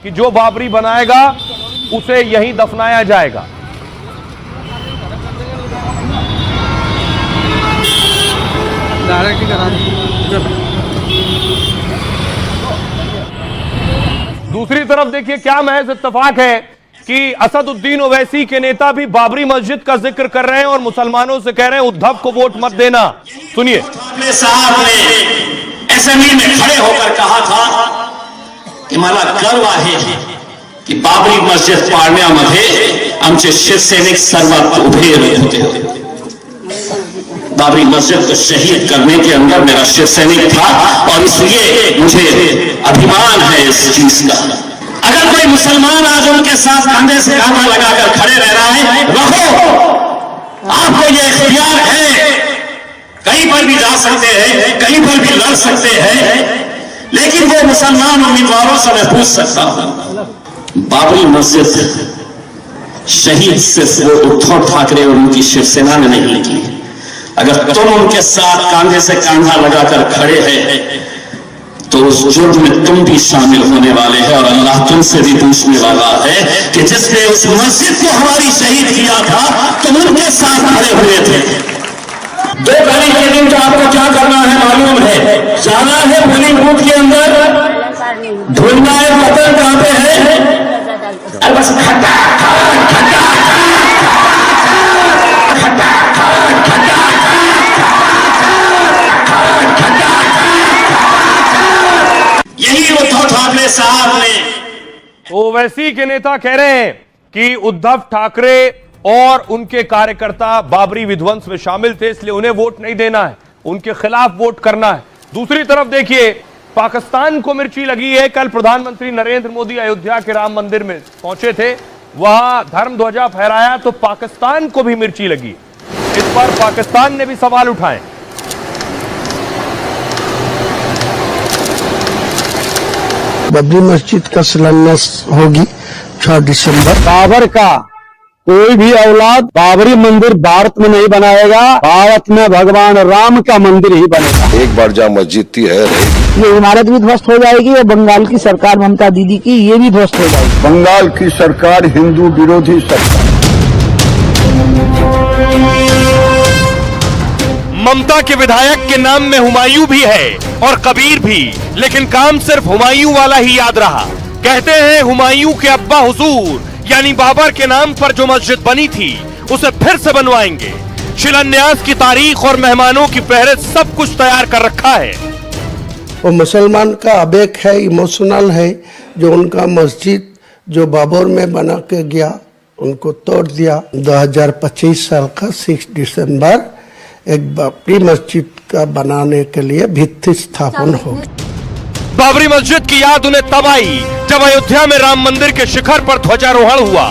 कि जो बाबरी बनाएगा उसे यहीं दफनाया जाएगा। दूसरी तरफ देखिए क्या महज इत्तेफाक है कि असदुद्दीन ओवैसी के नेता भी बाबरी मस्जिद का जिक्र कर रहे हैं और मुसलमानों से कह रहे हैं उद्धव को वोट मत देना। सुनिए। साहब ने असेंबली में खड़े होकर कहा था की मला गर्व आहे की बाबरी मस्जिद पाडण्यामध्ये आमचे शिवसैनिक सर्वात उभे होते। बाबरी मस्जिद को शहीद करने के अंदर मेरा शिवसैनिक था और इसलिए मुझे अभिमान है इस चीज का। अगर कोई मुसलमान आज उनके साथ कंधे से कंधा लगाकर खड़े रह रहा है, रहो, आपको ये इख्तियार है, कहीं पर भी जा सकते हैं, कहीं पर भी लड़ सकते हैं, लेकिन वो मुसलमान उम्मीदवारों से मैं पूछ सकता हूं, बाबरी मस्जिद शहीद सिर्फ वो उद्धव ठाकरे और उनकी शिवसेना ने नहीं की। अगर तुम उनके साथ कांधे से कांधा लगाकर खड़े हैं तो उस जुर्म में तुम भी शामिल होने वाले हैं और अल्लाह तुमसे भी पूछने वाला है कि जिसने उस मस्जिद को हमारी शहीद किया था तुम उनके साथ खड़े हुए थे। 2 तारीख के दिन तो आपको क्या करना है मालूम है, जाना है पोलिंग बूथ के अंदर, ढूंढना है बटन कहां पे है, और बस खटा साहब ने। ओवैसी के नेता कह रहे हैं कि उद्धव ठाकरे और उनके कार्यकर्ता बाबरी विध्वंस में शामिल थे, इसलिए उन्हें वोट नहीं देना है, उनके खिलाफ वोट करना है। दूसरी तरफ देखिए पाकिस्तान को मिर्ची लगी है। कल प्रधानमंत्री नरेंद्र मोदी अयोध्या के राम मंदिर में पहुंचे थे, वहां धर्म ध्वजा फहराया तो पाकिस्तान को भी मिर्ची लगी। इस पर पाकिस्तान ने भी सवाल उठाए। बाबरी मस्जिद का शिलान्यास होगी 6 दिसंबर। बाबर का कोई भी औलाद बाबरी मंदिर भारत में नहीं बनाएगा, भारत में भगवान राम का मंदिर ही बनेगा। एक बार जहाँ मस्जिद थी है ये इमारत भी ध्वस्त हो जाएगी और बंगाल की सरकार ममता दीदी की ये भी ध्वस्त हो जाएगी। बंगाल की सरकार हिंदू विरोधी सरकार। ममता के विधायक के नाम में हुमायूं भी है और कबीर भी, लेकिन काम सिर्फ हुमायूं वाला ही याद रहा। कहते हैं हुमायूं के अब्बा हुजूर यानी बाबर के नाम पर जो मस्जिद बनी थी उसे फिर से बनवाएंगे। शिलान्यास की तारीख और मेहमानों की फहरिस्त सब कुछ तैयार कर रखा है। वो मुसलमान का आवेग है, इमोशनल है, जो उनका मस्जिद जो बाबर में बना के गया उनको तोड़ दिया। 2025 साल का 6 दिसंबर एक बाबरी मस्जिद का बनाने के लिए भित्ति स्थापन होगी। बाबरी मस्जिद की याद उन्हें तब आई जब अयोध्या में राम मंदिर के शिखर पर ध्वजारोहण हुआ।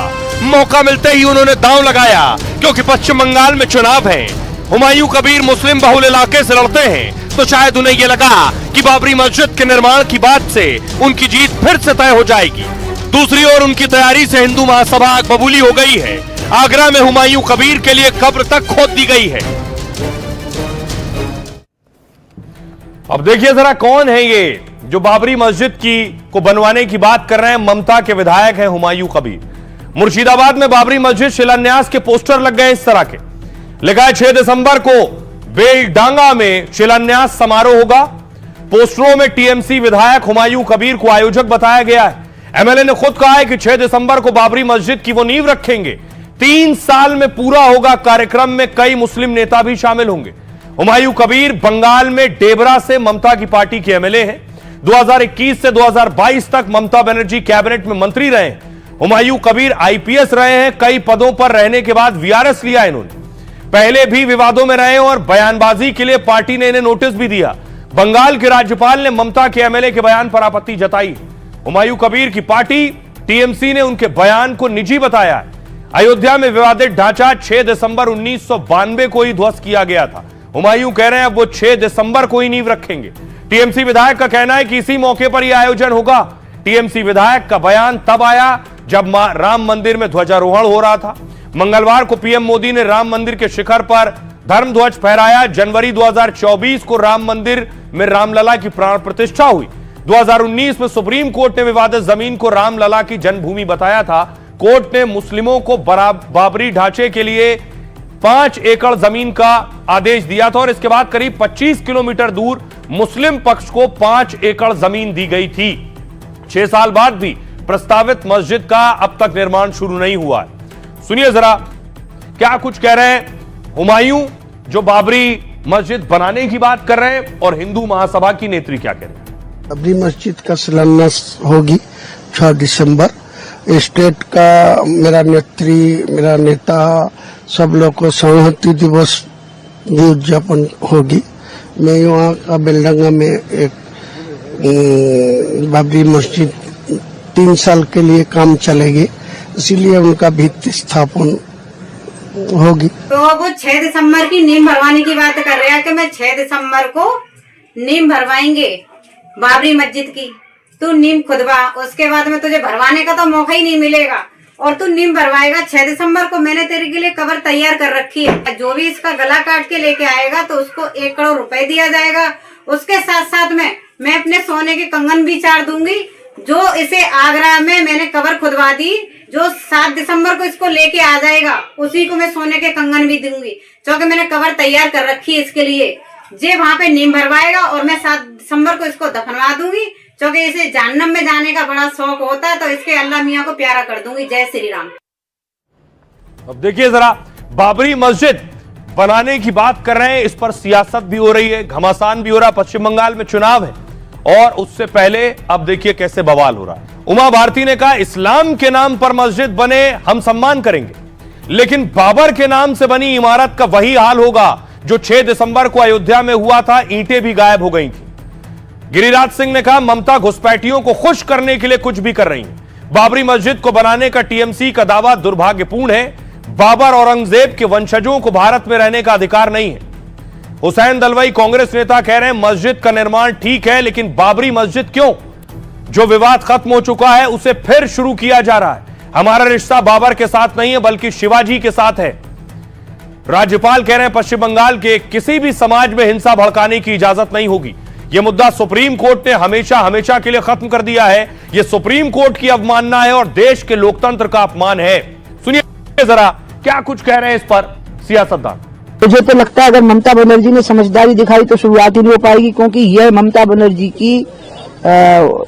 मौका मिलते ही उन्होंने दांव लगाया, क्योंकि पश्चिम बंगाल में चुनाव है। हुमायूं कबीर मुस्लिम बहुल इलाके से लड़ते हैं, तो शायद उन्हें यह लगा कि बाबरी मस्जिद के निर्माण की बात से उनकी जीत फिर से तय हो जाएगी। दूसरी ओर उनकी तैयारी से हिंदू महासभा कबूली हो गई है। आगरा में हुमायूं कबीर के लिए कब्र तक खोद दी गई है। अब देखिए जरा कौन है ये जो बाबरी मस्जिद को बनवाने की बात कर रहे हैं। ममता के विधायक हैं हुमायूं कबीर। मुर्शिदाबाद में बाबरी मस्जिद शिलान्यास के पोस्टर लग गए इस तरह के, लिखा है 6 दिसंबर को बेलडांगा में शिलान्यास समारोह होगा। पोस्टरों में टीएमसी विधायक हुमायूं कबीर को आयोजक बताया गया है। एमएलए ने खुद कहा है कि 6 दिसंबर को बाबरी मस्जिद की वो नींव रखेंगे। 3 साल में पूरा होगा कार्यक्रम में कई मुस्लिम नेता भी शामिल होंगे। हुमायूं कबीर बंगाल में डेबरा से ममता की पार्टी के एमएलए हैं। 2021 से 2022 तक ममता बनर्जी कैबिनेट में मंत्री रहे। हुमायूं कबीर आईपीएस रहे हैं। कई पदों पर रहने के बाद वीआरएस लिया इन्होंने। पहले भी विवादों में रहे और बयानबाजी के लिए पार्टी ने इन्हें नोटिस भी दिया। बंगाल के राज्यपाल ने ममता के एमएलए के बयान पर आपत्ति जताई। हुमायूं कबीर की पार्टी टीएमसी ने उनके बयान को निजी बताया है। अयोध्या में विवादित ढांचा 6 दिसंबर 1992 को ही ध्वस्त किया गया था। हुमायूं कह रहे हैं अब वो 6 दिसंबर को ही नींव रखेंगे। टीएमसी विधायक का कहना है कि इसी मौके पर यह आयोजन होगा। टीएमसी विधायक का बयान तब आया जब राम मंदिर में ध्वजारोहण हो रहा था। मंगलवार को पीएम मोदी ने राम मंदिर के शिखर पर धर्म ध्वज फहराया। जनवरी 2024 को राम मंदिर में रामलला की प्राण प्रतिष्ठा हुई। 2019 में सुप्रीम कोर्ट ने विवादित जमीन को रामलला की जन्मभूमि बताया था। कोर्ट ने मुस्लिमों को बाबरी ढांचे के लिए 5 एकड़ जमीन का आदेश दिया था और इसके बाद करीब 25 किलोमीटर दूर मुस्लिम पक्ष को 5 एकड़ जमीन दी गई थी। 6 साल बाद भी प्रस्तावित मस्जिद का अब तक निर्माण शुरू नहीं हुआ है। सुनिए जरा क्या कुछ कह रहे हैं हुमायूं, जो बाबरी मस्जिद बनाने की बात कर रहे हैं, और हिंदू महासभा की नेत्री क्या कह रहे हैं। बाबरी मस्जिद का शिलान्यास होगी 6 दिसंबर। स्टेट का मेरा नेता सब लोग को संहति दिवस भी उद्यापन होगी। मैं वहाँ का बेलडंगा में एक बाबरी मस्जिद 3 साल के लिए काम चलेगी, इसीलिए उनका भित्ति स्थापन होगी। तो वो 6 दिसंबर की नींव भरवाने की बात कर रहे हैं कि मैं 6 दिसंबर को नींव भरवाएंगे बाबरी मस्जिद की। तू नींव खुदवा, उसके बाद में तुझे भरवाने का तो मौका ही नहीं मिलेगा और तू नींव भरवाएगा 6 दिसंबर को। मैंने तेरे के लिए कबर तैयार कर रखी है। जो भी इसका गला काट के लेके आएगा तो उसको 1 करोड़ रुपए दिया जाएगा। उसके साथ साथ में मैं अपने सोने के कंगन भी चार दूंगी। जो इसे आगरा में मैंने कबर खुदवा दी, जो 7 दिसंबर को इसको लेके आ जाएगा उसी को मैं सोने के कंगन भी दूंगी, क्योंकि मैंने कबर तैयार कर रखी है इसके लिए। जे वहां पे नींव भरवाएगा और मैं 7 दिसंबर को इसको दफनवा दूंगी, क्योंकि इसे जहन्नम में जाने का बड़ा शौक होता है, तो इसके अल्लाह मियाँ को प्यारा कर दूंगी। जय श्री राम। अब देखिए जरा, बाबरी मस्जिद बनाने की बात कर रहे हैं, इस पर सियासत भी हो रही है, घमासान भी हो रहा है। पश्चिम बंगाल में चुनाव है और उससे पहले अब देखिए कैसे बवाल हो रहा है। उमा भारती ने कहा इस्लाम के नाम पर मस्जिद बने हम सम्मान करेंगे, लेकिन बाबर के नाम से बनी इमारत का वही हाल होगा जो 6 दिसंबर को अयोध्या में हुआ था। ईंटें भी गायब हो गई थी। गिरिराज सिंह ने कहा ममता घुसपैठियों को खुश करने के लिए कुछ भी कर रही है। बाबरी मस्जिद को बनाने का टीएमसी का दावा दुर्भाग्यपूर्ण है। बाबर औरंगजेब के वंशजों को भारत में रहने का अधिकार नहीं है। हुसैन दलवाई कांग्रेस नेता कह रहे हैं मस्जिद का निर्माण ठीक है, लेकिन बाबरी मस्जिद क्यों? जो विवाद खत्म हो चुका है उसे फिर शुरू किया जा रहा है। हमारा रिश्ता बाबर के साथ नहीं है बल्कि शिवाजी के साथ है। राज्यपाल कह रहे हैं पश्चिम बंगाल के किसी भी समाज में हिंसा भड़काने की इजाजत नहीं होगी। यह मुद्दा सुप्रीम कोर्ट ने हमेशा के लिए खत्म कर दिया है। यह सुप्रीम कोर्ट की अवमानना है और देश के लोकतंत्र का अपमान है। सुनिए जरा क्या कुछ कह रहे हैं इस पर सियासतदान। मुझे तो लगता है अगर ममता बनर्जी ने समझदारी दिखाई तो शुरुआत ही नहीं हो पाएगी, क्योंकि यह ममता बनर्जी की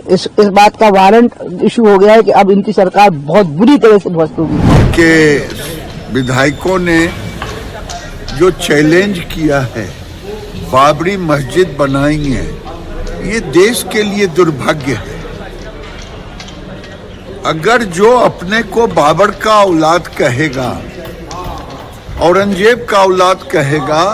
इस बात का वारंट इशू हो गया है कि अब इनकी सरकार बहुत बुरी तरह से ध्वस्त होगी। के विधायकों ने जो चैलेंज किया है बाबरी मस्जिद बनाएंगे, ये देश के लिए दुर्भाग्य है। अगर जो अपने को बाबर का औलाद कहेगा, औरंगजेब का औलाद कहेगा,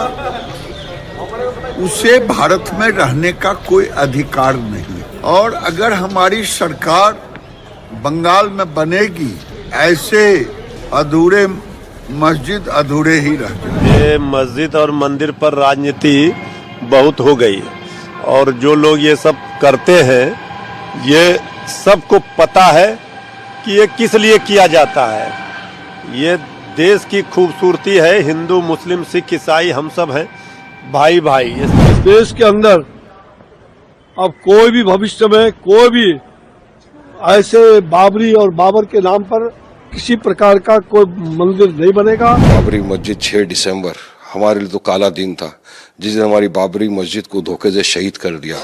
उसे भारत में रहने का कोई अधिकार नहीं। और अगर हमारी सरकार बंगाल में बनेगी, ऐसे अधूरे मस्जिद अधूरे ही रह जाए। ये मस्जिद और मंदिर पर राजनीति बहुत हो गई और जो लोग ये सब करते हैं ये सबको पता है कि ये किस लिए किया जाता है। ये देश की खूबसूरती है। हिंदू मुस्लिम सिख ईसाई हम सब हैं भाई भाई। इस देश के अंदर अब कोई भी भविष्य में कोई भी ऐसे बाबरी और बाबर के नाम पर किसी प्रकार का कोई मंदिर नहीं बनेगा। बाबरी मस्जिद 6 दिसंबर हमारे लिए तो काला दिन था, जिस दिन हमारी बाबरी मस्जिद को धोखे से शहीद कर दिया।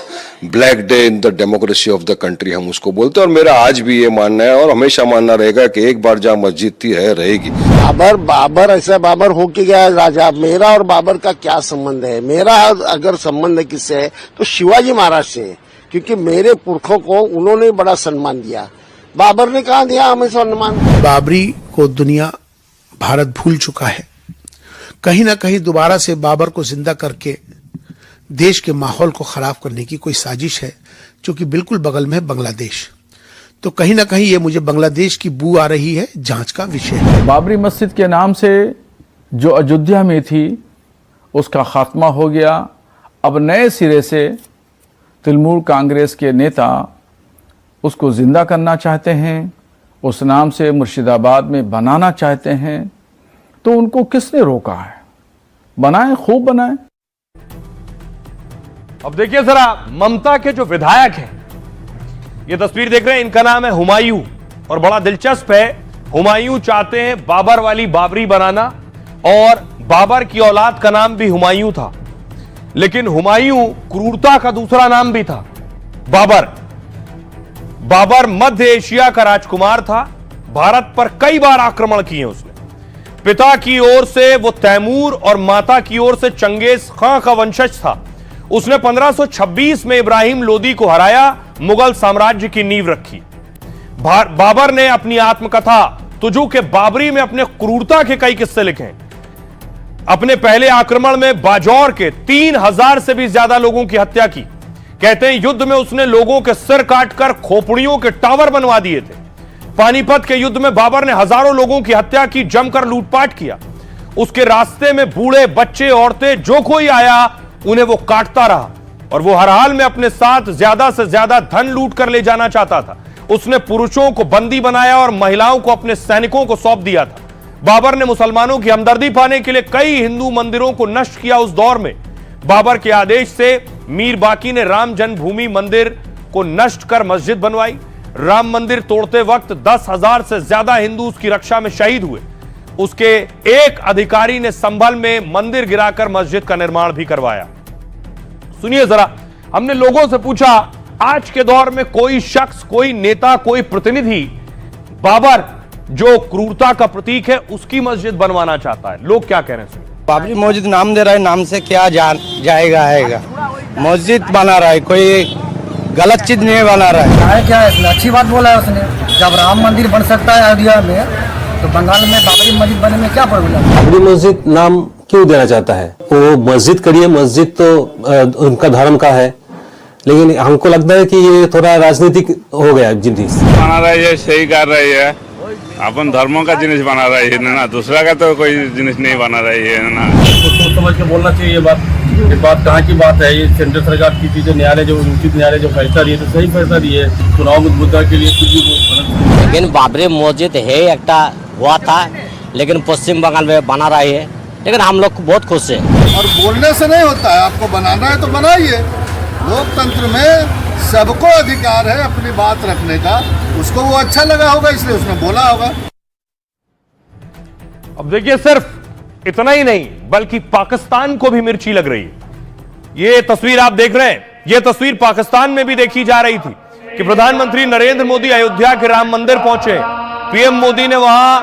Black day in the democracy of the country हम उसको बोलते हैं। और मेरा आज भी ये मानना है और हमेशा मानना रहेगा कि एक बार जहाँ मस्जिद थी है रहेगी। बाबर ऐसा बाबर हो के गया राजा। मेरा और बाबर का क्या संबंध है? मेरा अगर संबंध किससे है तो शिवाजी महाराज से है, क्योंकि मेरे पुरखों को उन्होंने बड़ा सम्मान दिया। बाबर ने कहा दिया हमें सम्मान। बाबरी को दुनिया भारत भूल चुका है। कहीं ना कहीं दोबारा से बाबर को जिंदा करके देश के माहौल को खराब करने की कोई साजिश है, जो कि बिल्कुल बगल में है बांग्लादेश। तो कहीं ना कहीं ये मुझे बांग्लादेश की बू आ रही है, जांच का विषय है। बाबरी मस्जिद के नाम से जो अयोध्या में थी उसका खात्मा हो गया। अब नए सिरे से तृणमूल कांग्रेस के नेता उसको जिंदा करना चाहते हैं, उस नाम से मुर्शिदाबाद में बनाना चाहते हैं। तो उनको किसने रोका है? बनाएं, खूब बनाएं। अब देखिए जरा, ममता के जो विधायक हैं ये तस्वीर देख रहे हैं, इनका नाम है हुमायूं और बड़ा दिलचस्प है। हुमायूं चाहते हैं बाबर वाली बाबरी बनाना और बाबर की औलाद का नाम भी हुमायूं था, लेकिन हुमायूं क्रूरता का दूसरा नाम भी था बाबर। बाबर मध्य एशिया का राजकुमार था, भारत पर कई बार आक्रमण किए उसने। पिता की ओर से वो तैमूर और माता की ओर से चंगेज खां का वंशज था। उसने 1526 में इब्राहिम लोदी को हराया, मुगल साम्राज्य की नींव रखी। बाबर ने अपनी आत्मकथा तुजू के बाबरी में अपने क्रूरता के कई किस्से लिखे हैं। अपने पहले आक्रमण में बाजौर के 3000 से भी ज्यादा लोगों की हत्या की। कहते हैं युद्ध में उसने लोगों के सिर काटकर खोपड़ियों के टावर बनवा दिए थे। पानीपत के युद्ध में बाबर ने हजारों लोगों की हत्या की, जमकर लूटपाट किया। उसके रास्ते में बूढ़े, बच्चे, औरतें, जो कोई आया उन्हें वो काटता रहा और वो हर हाल में अपने साथ ज्यादा से ज्यादा धन लूट कर ले जाना चाहता था। उसने पुरुषों को बंदी बनाया और महिलाओं को अपने सैनिकों को सौंप दिया था। बाबर ने मुसलमानों की हमदर्दी पाने के लिए कई हिंदू मंदिरों को नष्ट किया। उस दौर में बाबर के आदेश से मीर बाकी ने राम जन्मभूमि मंदिर को नष्ट कर मस्जिद बनवाई। राम मंदिर तोड़ते वक्त 10,000 से ज्यादा हिंदू उसकी रक्षा में शहीद हुए। उसके एक अधिकारी ने संभल में मंदिर गिराकर मस्जिद का निर्माण भी करवाया। सुनिए जरा, हमने लोगों से पूछा, आज के दौर में कोई शख्स, कोई नेता, कोई प्रतिनिधि बाबर जो क्रूरता का प्रतीक है उसकी मस्जिद बनवाना चाहता है, लोग क्या कह रहे हैं? बाबरी मस्जिद नाम दे रहा है, नाम से क्या जाएगा आएगा। मस्जिद बना रहा है, कोई गलत चीज नहीं बना रहा है। क्या है, अच्छी बात बोला है उसने। जब राम मंदिर बन सकता है अयोध्या में, तो बंगाल में बाबरी मस्जिद बनने में क्या प्रॉब्लम है? बाबरी मस्जिद नाम क्यों देना चाहता है? वो मस्जिद करिए, मस्जिद तो उनका धर्म का है, लेकिन हमको लगता है कि ये थोड़ा राजनीतिक हो गया जिनिस बना रही है। सही कर रही है, अपन धर्मों का जिनिस बना रही है ना, दूसरा का तो कोई जिनिस नहीं बना रही है ना। तो सोच समझ के बोलना चाहिए। ये बात कहाँ की बात है? ये सेंट्रल सरकार की चीजें, न्यायालय जो उचित न्यायालय जो फैसला दिए तो सही फैसला दिए। चुनाव मुद्दा के लिए कुछ भी। लेकिन बाबरी मस्जिद है एक हुआ था, लेकिन पश्चिम बंगाल में बना रही है, लेकिन हम लोग बहुत खुश है। और बोलने से नहीं होता है, आपको बनाना है तो बनाइए। लोकतंत्र में सबको अधिकार है अपनी बात रखने का। उसको वो अच्छा लगा होगा इसलिए उसने बोला होगा। अब देखिए, सिर्फ इतना ही नहीं बल्कि पाकिस्तान को भी मिर्ची लग रही है। ये तस्वीर आप देख रहे हैं, ये तस्वीर पाकिस्तान में भी देखी जा रही थी कि प्रधानमंत्री नरेंद्र मोदी अयोध्या के राम मंदिर पहुंचे। पीएम मोदी ने वहां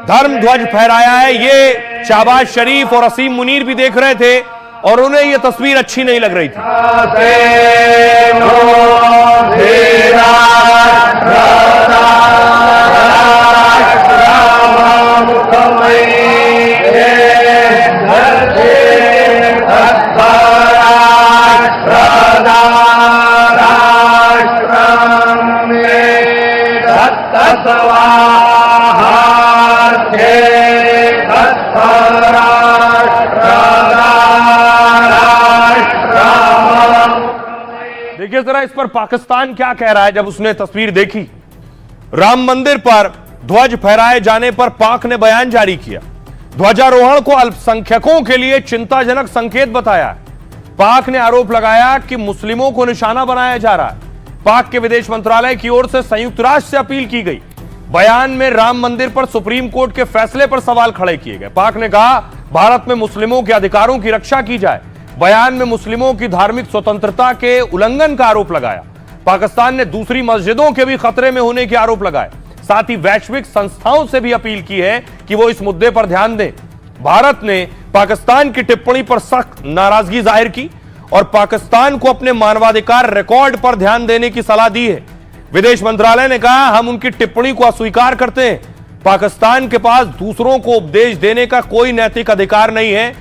धर्म ध्वज फहराया है। ये शहबाज शरीफ और असीम मुनीर भी देख रहे थे और उन्हें यह तस्वीर अच्छी नहीं लग रही थी। देखिए जरा इस पर पाकिस्तान क्या कह रहा है। जब उसने तस्वीर देखी, राम मंदिर पर ध्वज फहराए जाने पर पाक ने बयान जारी किया। ध्वजारोहण को अल्पसंख्यकों के लिए चिंताजनक संकेत बताया है। पाक ने आरोप लगाया कि मुस्लिमों को निशाना बनाया जा रहा है। पाक के विदेश मंत्रालय की ओर से संयुक्त राष्ट्र से अपील की गई। बयान में राम मंदिर पर सुप्रीम कोर्ट के फैसले पर सवाल खड़े किए गए। पाक ने कहा, भारत में मुस्लिमों के अधिकारों की रक्षा की जाए। बयान में मुस्लिमों की धार्मिक स्वतंत्रता के उल्लंघन का आरोप लगाया। पाकिस्तान ने दूसरी मस्जिदों के भी खतरे में होने के आरोप लगाए। साथ ही वैश्विक संस्थाओं से भी अपील की है कि वो इस मुद्दे पर ध्यान दें। भारत ने पाकिस्तान की टिप्पणी पर सख्त नाराजगी जाहिर की और पाकिस्तान को अपने मानवाधिकार रिकॉर्ड पर ध्यान देने की सलाह दी है। विदेश मंत्रालय ने कहा, हम उनकी टिप्पणी को अस्वीकार करते हैं। पाकिस्तान के पास दूसरों को उपदेश देने का कोई नैतिक अधिकार नहीं है।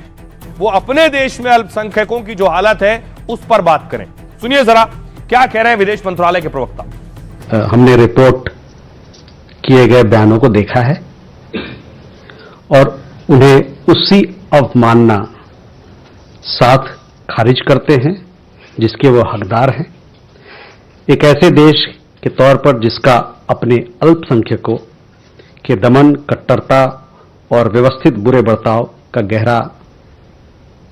वो अपने देश में अल्पसंख्यकों की जो हालत है उस पर बात करें। सुनिए जरा क्या कह रहे हैं विदेश मंत्रालय के प्रवक्ता। हमने रिपोर्ट किए गए बयानों को देखा है और उन्हें उसी अवमानना साथ खारिज करते हैं जिसके वो हकदार हैं। एक ऐसे देश के तौर पर जिसका अपने अल्पसंख्यकों के दमन, कट्टरता और व्यवस्थित बुरे बर्ताव का गहरा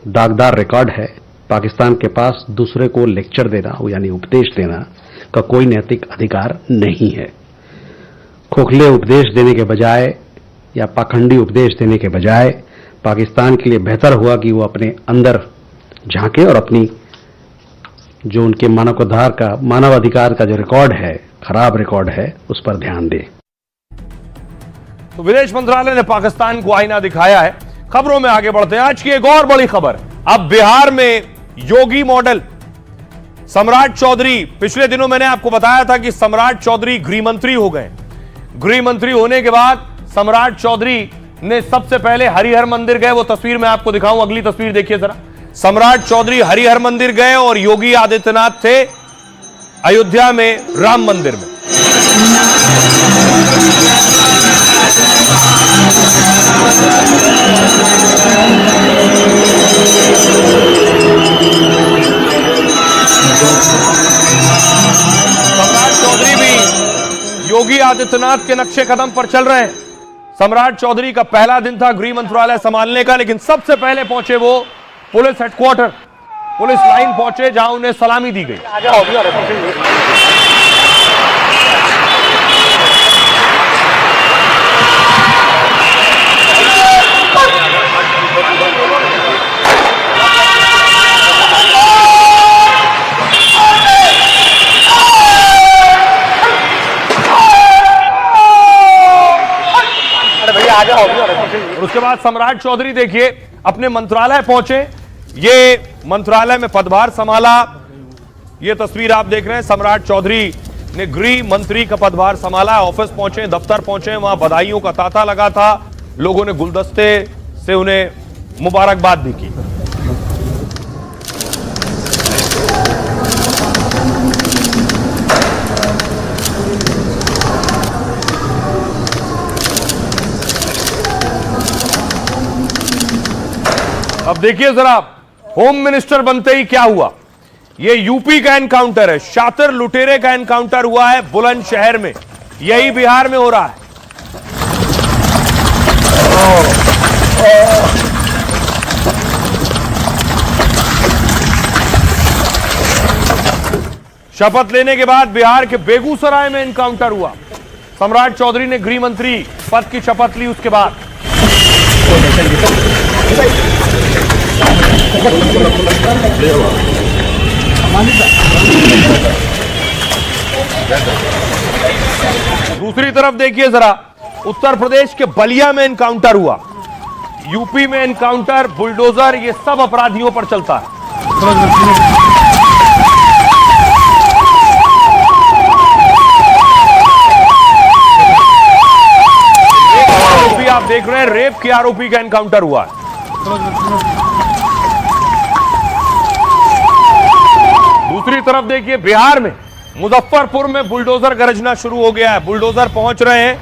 दागदार रिकॉर्ड है, पाकिस्तान के पास दूसरे को लेक्चर देना यानी उपदेश देना का कोई नैतिक अधिकार नहीं है। खोखले उपदेश देने के बजाय या पाखंडी उपदेश देने के बजाय पाकिस्तान के लिए बेहतर हुआ कि वो अपने अंदर झांके और अपनी जो उनके मानवाधिकार का जो रिकॉर्ड है, खराब रिकॉर्ड है, उस पर ध्यान दे। तो विदेश मंत्रालय ने पाकिस्तान को आईना दिखाया है। खबरों में आगे बढ़ते हैं। आज की एक और बड़ी खबर, अब बिहार में योगी मॉडल। सम्राट चौधरी, पिछले दिनों मैंने आपको बताया था कि सम्राट चौधरी गृह मंत्री हो गए। गृह मंत्री होने के बाद सम्राट चौधरी ने सबसे पहले हरिहर मंदिर गए। वो तस्वीर मैं आपको दिखाऊं, अगली तस्वीर देखिए जरा। सम्राट चौधरी हरिहर मंदिर गए और योगी आदित्यनाथ थे अयोध्या में राम मंदिर में। सम्राट चौधरी भी योगी आदित्यनाथ के नक्शे कदम पर चल रहे हैं। सम्राट चौधरी का पहला दिन था गृह मंत्रालय संभालने का, लेकिन सबसे पहले पहुंचे वो पुलिस हेडक्वार्टर, पुलिस लाइन पहुंचे, जहां उन्हें सलामी दी गई। और उसके बाद सम्राट चौधरी देखिए अपने मंत्रालय पहुंचे। ये मंत्रालय में पदभार संभाला। ये तस्वीर आप देख रहे हैं, सम्राट चौधरी ने गृह मंत्री का पदभार संभाला। ऑफिस पहुंचे, दफ्तर पहुंचे, वहां बधाइयों का तांता लगा था। लोगों ने गुलदस्ते से उन्हें मुबारकबाद भी की। अब देखिए जरा, होम मिनिस्टर बनते ही क्या हुआ। ये यूपी का एनकाउंटर है, शातिर लुटेरे का एनकाउंटर हुआ है बुलंदशहर में। यही बिहार में हो रहा है। शपथ लेने के बाद बिहार के बेगूसराय में एनकाउंटर हुआ। सम्राट चौधरी ने गृह मंत्री पद की शपथ ली। उसके बाद दूसरी तरफ देखिए जरा, उत्तर प्रदेश के बलिया में एनकाउंटर हुआ। यूपी में एनकाउंटर, बुलडोजर, ये सब अपराधियों पर चलता है। आरोपी आप देख रहे हैं, रेप के आरोपी का एनकाउंटर हुआ है। दूसरी तरफ देखिए, बिहार में मुजफ्फरपुर में बुलडोजर गरजना शुरू हो गया है। बुलडोजर पहुंच रहे हैं।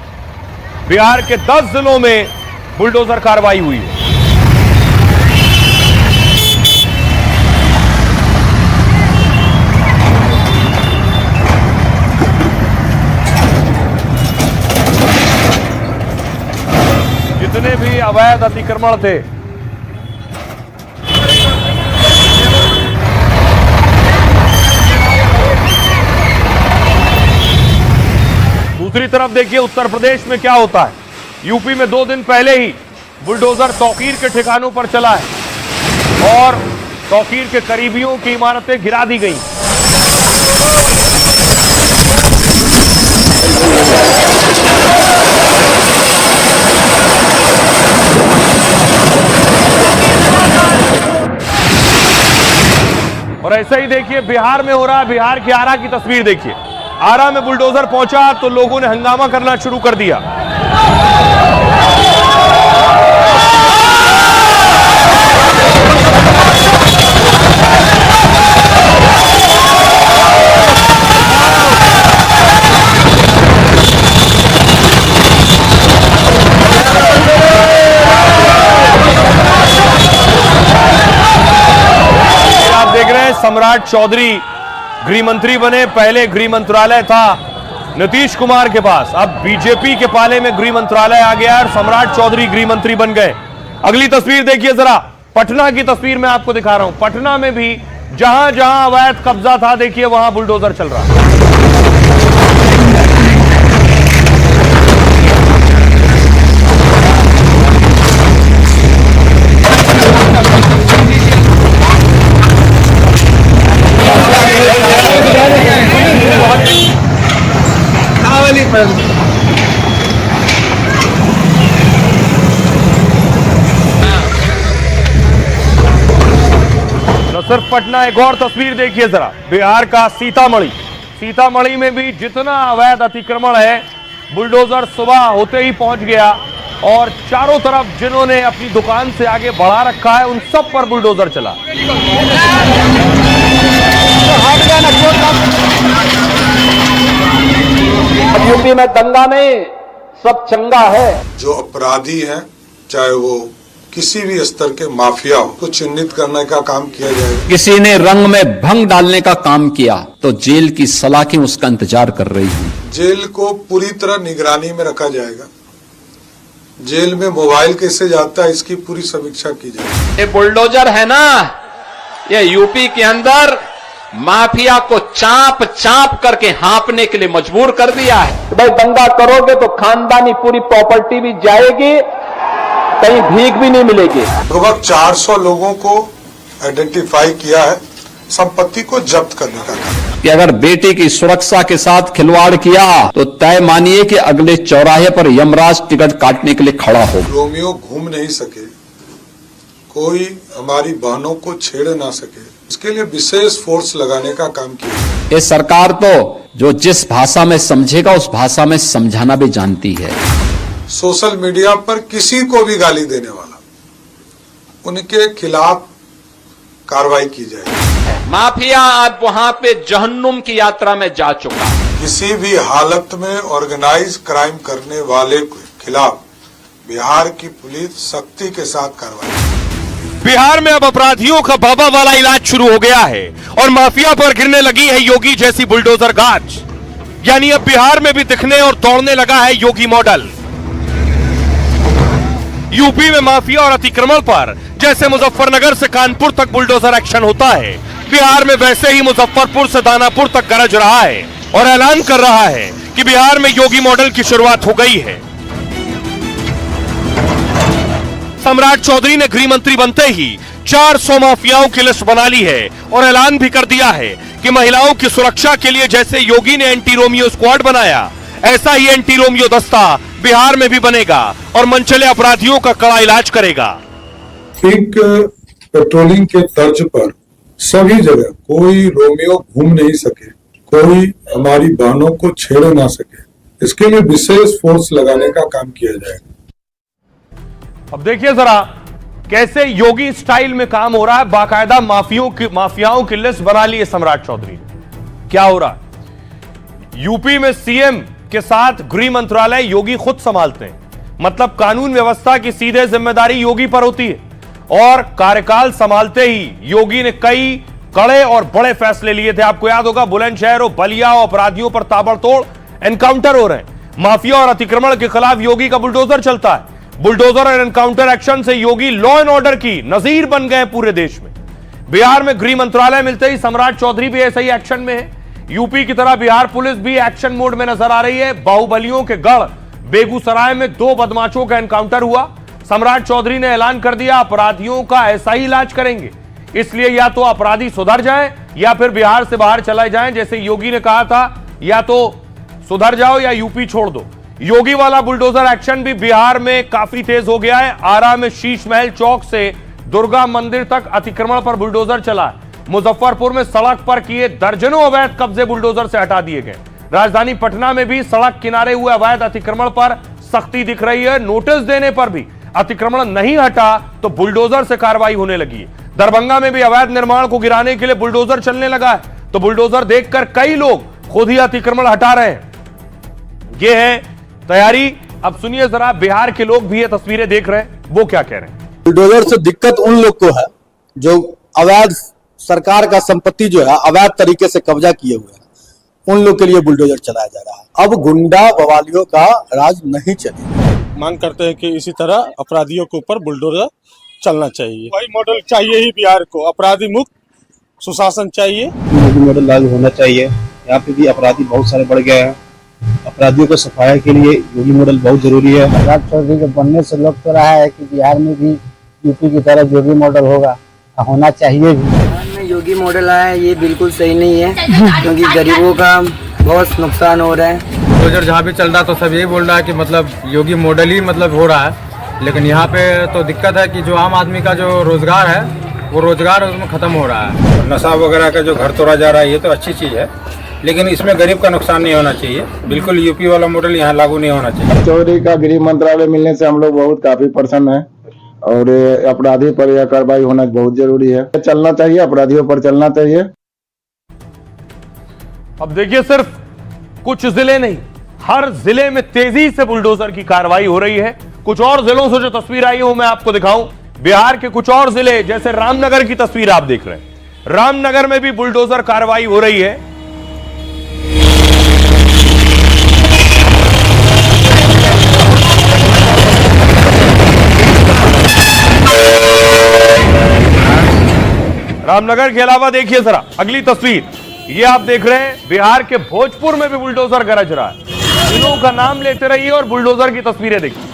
बिहार के 10 जिलों में बुलडोजर कार्रवाई हुई है। जितने भी अवैध अतिक्रमण थे, दूसरी तरफ देखिए उत्तर प्रदेश में क्या होता है। यूपी में 2 दिन पहले ही बुलडोजर तौकीर के ठिकानों पर चला है और तौकीर के करीबियों की इमारतें गिरा दी गई। और ऐसा ही देखिए बिहार में हो रहा है। बिहार के आरा की तस्वीर देखिए। आरा में बुलडोजर पहुंचा तो लोगों ने हंगामा करना शुरू कर दिया। आप देख रहे हैं सम्राट चौधरी गृह मंत्री बने। पहले गृह मंत्रालय था नीतीश कुमार के पास, अब बीजेपी के पाले में गृह मंत्रालय आ गया और सम्राट चौधरी गृह मंत्री बन गए। अगली तस्वीर देखिए जरा, पटना की तस्वीर मैं आपको दिखा रहा हूं। पटना में भी जहां जहां अवैध कब्जा था, देखिए वहां बुलडोजर चल रहा है। न सिर्फ पटना, एक और तस्वीर देखिए जरा, बिहार का सीतामढ़ी। सीतामढ़ी में भी जितना अवैध अतिक्रमण है, बुलडोजर सुबह होते ही पहुंच गया और चारों तरफ जिन्होंने अपनी दुकान से आगे बढ़ा रखा है उन सब पर बुलडोजर चला। यूपी में दंगा नहीं, सब चंगा है। जो अपराधी हैं, चाहे वो किसी भी स्तर के माफिया हो, को चिन्हित करने का काम किया जाएगा। किसी ने रंग में भंग डालने का काम किया तो जेल की सलाखें उसका इंतजार कर रही हैं। जेल को पूरी तरह निगरानी में रखा जाएगा। जेल में मोबाइल कैसे जाता है, इसकी पूरी समीक्षा की जाएगी। ये बुलडोजर है ना, ये यूपी के अंदर माफिया को चाप चाप करके हाँपने के लिए मजबूर कर दिया है। भाई दंगा करोगे तो खानदानी पूरी प्रॉपर्टी भी जाएगी, कहीं भीख भी नहीं मिलेगी। लगभग 400 लोगों को आइडेंटिफाई किया है, संपत्ति को जब्त करने का काम। कि अगर बेटे की सुरक्षा के साथ खिलवाड़ किया तो तय मानिए कि अगले चौराहे पर यमराज टिकट काटने के लिए खड़ा हो। रोमियो घूम नहीं सके, कोई हमारी बहनों को छेड़ ना सके, इसके लिए विशेष फोर्स लगाने का काम किया। ये सरकार तो जो जिस भाषा में समझेगा उस भाषा में समझाना भी जानती है। सोशल मीडिया पर किसी को भी गाली देने वाला, उनके खिलाफ कार्रवाई की जाएगी। माफिया आज वहां पे जहन्नुम की यात्रा में जा चुका है। किसी भी हालत में ऑर्गेनाइज क्राइम करने वाले के खिलाफ बिहार की पुलिस सख्ती के साथ कार्रवाई। बिहार में अब अपराधियों का बाबा वाला इलाज शुरू हो गया है और माफिया पर गिरने लगी है योगी जैसी बुलडोजर गाज। यानी अब बिहार में भी दिखने और दौड़ने लगा है योगी मॉडल। यूपी में माफिया और अतिक्रमण पर जैसे मुजफ्फरनगर से कानपुर तक बुलडोजर एक्शन होता है, बिहार में वैसे ही मुजफ्फरपुर से दानापुर तक गरज रहा है और ऐलान कर रहा है कि बिहार में योगी मॉडल की शुरुआत हो गई है। सम्राट चौधरी ने गृह मंत्री बनते ही 400 माफियाओं की लिस्ट बना ली है और ऐलान भी कर दिया है कि महिलाओं की सुरक्षा के लिए जैसे योगी ने एंटी रोमियो स्क्वाड बनाया, ऐसा ही एंटी रोमियो दस्ता बिहार में भी बनेगा और मनचले अपराधियों का कड़ा इलाज करेगा। पिंक पेट्रोलिंग के तर्ज पर सभी जगह कोई रोमियो घूम नहीं सके, कोई हमारी बहनों को छेड़ ना सके, इसके लिए विशेष फोर्स लगाने का काम किया जाएगा। अब देखिए जरा कैसे योगी स्टाइल में काम हो रहा है। बाकायदा माफियाओं की लिस्ट बना ली है सम्राट चौधरी ने। क्या हो रहा है, यूपी में सीएम के साथ गृह मंत्रालय योगी खुद संभालते हैं, मतलब कानून व्यवस्था की सीधे जिम्मेदारी योगी पर होती है और कार्यकाल संभालते ही योगी ने कई कड़े और बड़े फैसले लिए थे। आपको याद होगा, बुलंदशहर और बलिया और अपराधियों पर ताबड़तोड़ एनकाउंटर हो रहे हैं। माफिया और अतिक्रमण के खिलाफ योगी का बुलडोजर चलता है। बुलडोजर और एनकाउंटर एक्शन से योगी लॉ एंड ऑर्डर की नजीर बन गए पूरे देश में। बिहार में गृह मंत्रालय मिलते ही सम्राट चौधरी भी ऐसे ही एक्शन में है। यूपी की तरह बिहार पुलिस भी एक्शन मोड में नजर आ रही है। बाहुबलियों के गढ़ बेगूसराय में 2 बदमाशों का एनकाउंटर हुआ। सम्राट चौधरी ने ऐलान कर दिया अपराधियों का ऐसा ही इलाज करेंगे, इसलिए या तो अपराधी सुधर जाए या फिर बिहार से बाहर चले जाएं। जैसे योगी ने कहा था, या तो सुधर जाओ या यूपी छोड़ दो। योगी वाला बुलडोजर एक्शन भी बिहार में काफी तेज हो गया है। आरा में शीश महल चौक से दुर्गा मंदिर तक अतिक्रमण पर बुलडोजर चला है। मुजफ्फरपुर में सड़क पर किए दर्जनों अवैध कब्जे बुलडोजर से हटा दिए गए। राजधानी पटना में भी सड़क किनारे हुए अवैध अतिक्रमण पर सख्ती दिख रही है। नोटिस देने पर भी अतिक्रमण नहीं हटा तो बुलडोजर से कार्रवाई होने लगी है। दरभंगा में भी अवैध निर्माण को गिराने के लिए बुलडोजर चलने लगा है, तो बुलडोजर देखकर कई लोग खुद ही अतिक्रमण हटा रहे हैं। यह है तैयारी। अब सुनिए जरा, बिहार के लोग भी ये तस्वीरें देख रहे हैं, वो क्या कह रहे हैं। बुलडोजर से दिक्कत उन लोग को है जो अवैध सरकार का संपत्ति जो है अवैध तरीके से कब्जा किए हुए हैं, उन लोग के लिए बुलडोजर चलाया जा रहा है। अब गुंडा बवालियों का राज नहीं चलेगा। मांग करते हैं कि इसी तरह अपराधियों के ऊपर बुलडोजर चलना चाहिए। वही मॉडल चाहिए ही बिहार को, अपराधी मुक्त सुशासन चाहिए। योगी मॉडल लागू होना चाहिए। यहाँ पे भी अपराधी बहुत सारे बढ़ गए हैं, अपराधियों को सफाई के लिए योगी मॉडल बहुत जरूरी है। सम्राट चौधरी के बनने से लग तो रहा है कि बिहार में भी यूपी की तरह योगी मॉडल होना चाहिए भी। बिहार में योगी मॉडल आया ये बिल्कुल सही नहीं है, क्योंकि गरीबों का बहुत नुकसान हो रहा है। बुलडोजर जहाँ भी चल रहा तो सब यही बोल रहा है कि मतलब योगी मॉडल ही मतलब हो रहा है, लेकिन यहाँ पे तो दिक्कत है कि जो आम आदमी का जो रोजगार है वो रोजगार उसमें खत्म हो रहा है। नशा वगैरह का जो घर तोड़ा जा रहा है ये तो अच्छी चीज़ है, लेकिन इसमें गरीब का नुकसान नहीं होना चाहिए। बिल्कुल यूपी वाला मॉडल यहाँ लागू नहीं होना चाहिए। चौधरी का गृह मंत्रालय मिलने से हम लोग बहुत काफी प्रसन्न हैं और अपराधी पर यह कार्रवाई होना बहुत जरूरी है। चलना चाहिए, अपराधियों पर चलना चाहिए। अब देखिए, सिर्फ कुछ जिले नहीं, हर जिले में तेजी से बुलडोजर की कार्रवाई हो रही है। कुछ और जिलों से जो तस्वीर आई हो मैं आपको दिखाऊं। बिहार के कुछ और जिले जैसे रामनगर की तस्वीर आप देख रहे हैं। रामनगर में भी बुलडोजर कार्रवाई हो रही है। रामनगर के अलावा देखिए जरा अगली तस्वीर, ये आप देख रहे हैं बिहार के भोजपुर में भी बुलडोजर गरज रहा है। जिलों का नाम लेते रहिए और बुलडोजर की तस्वीरें देखिए।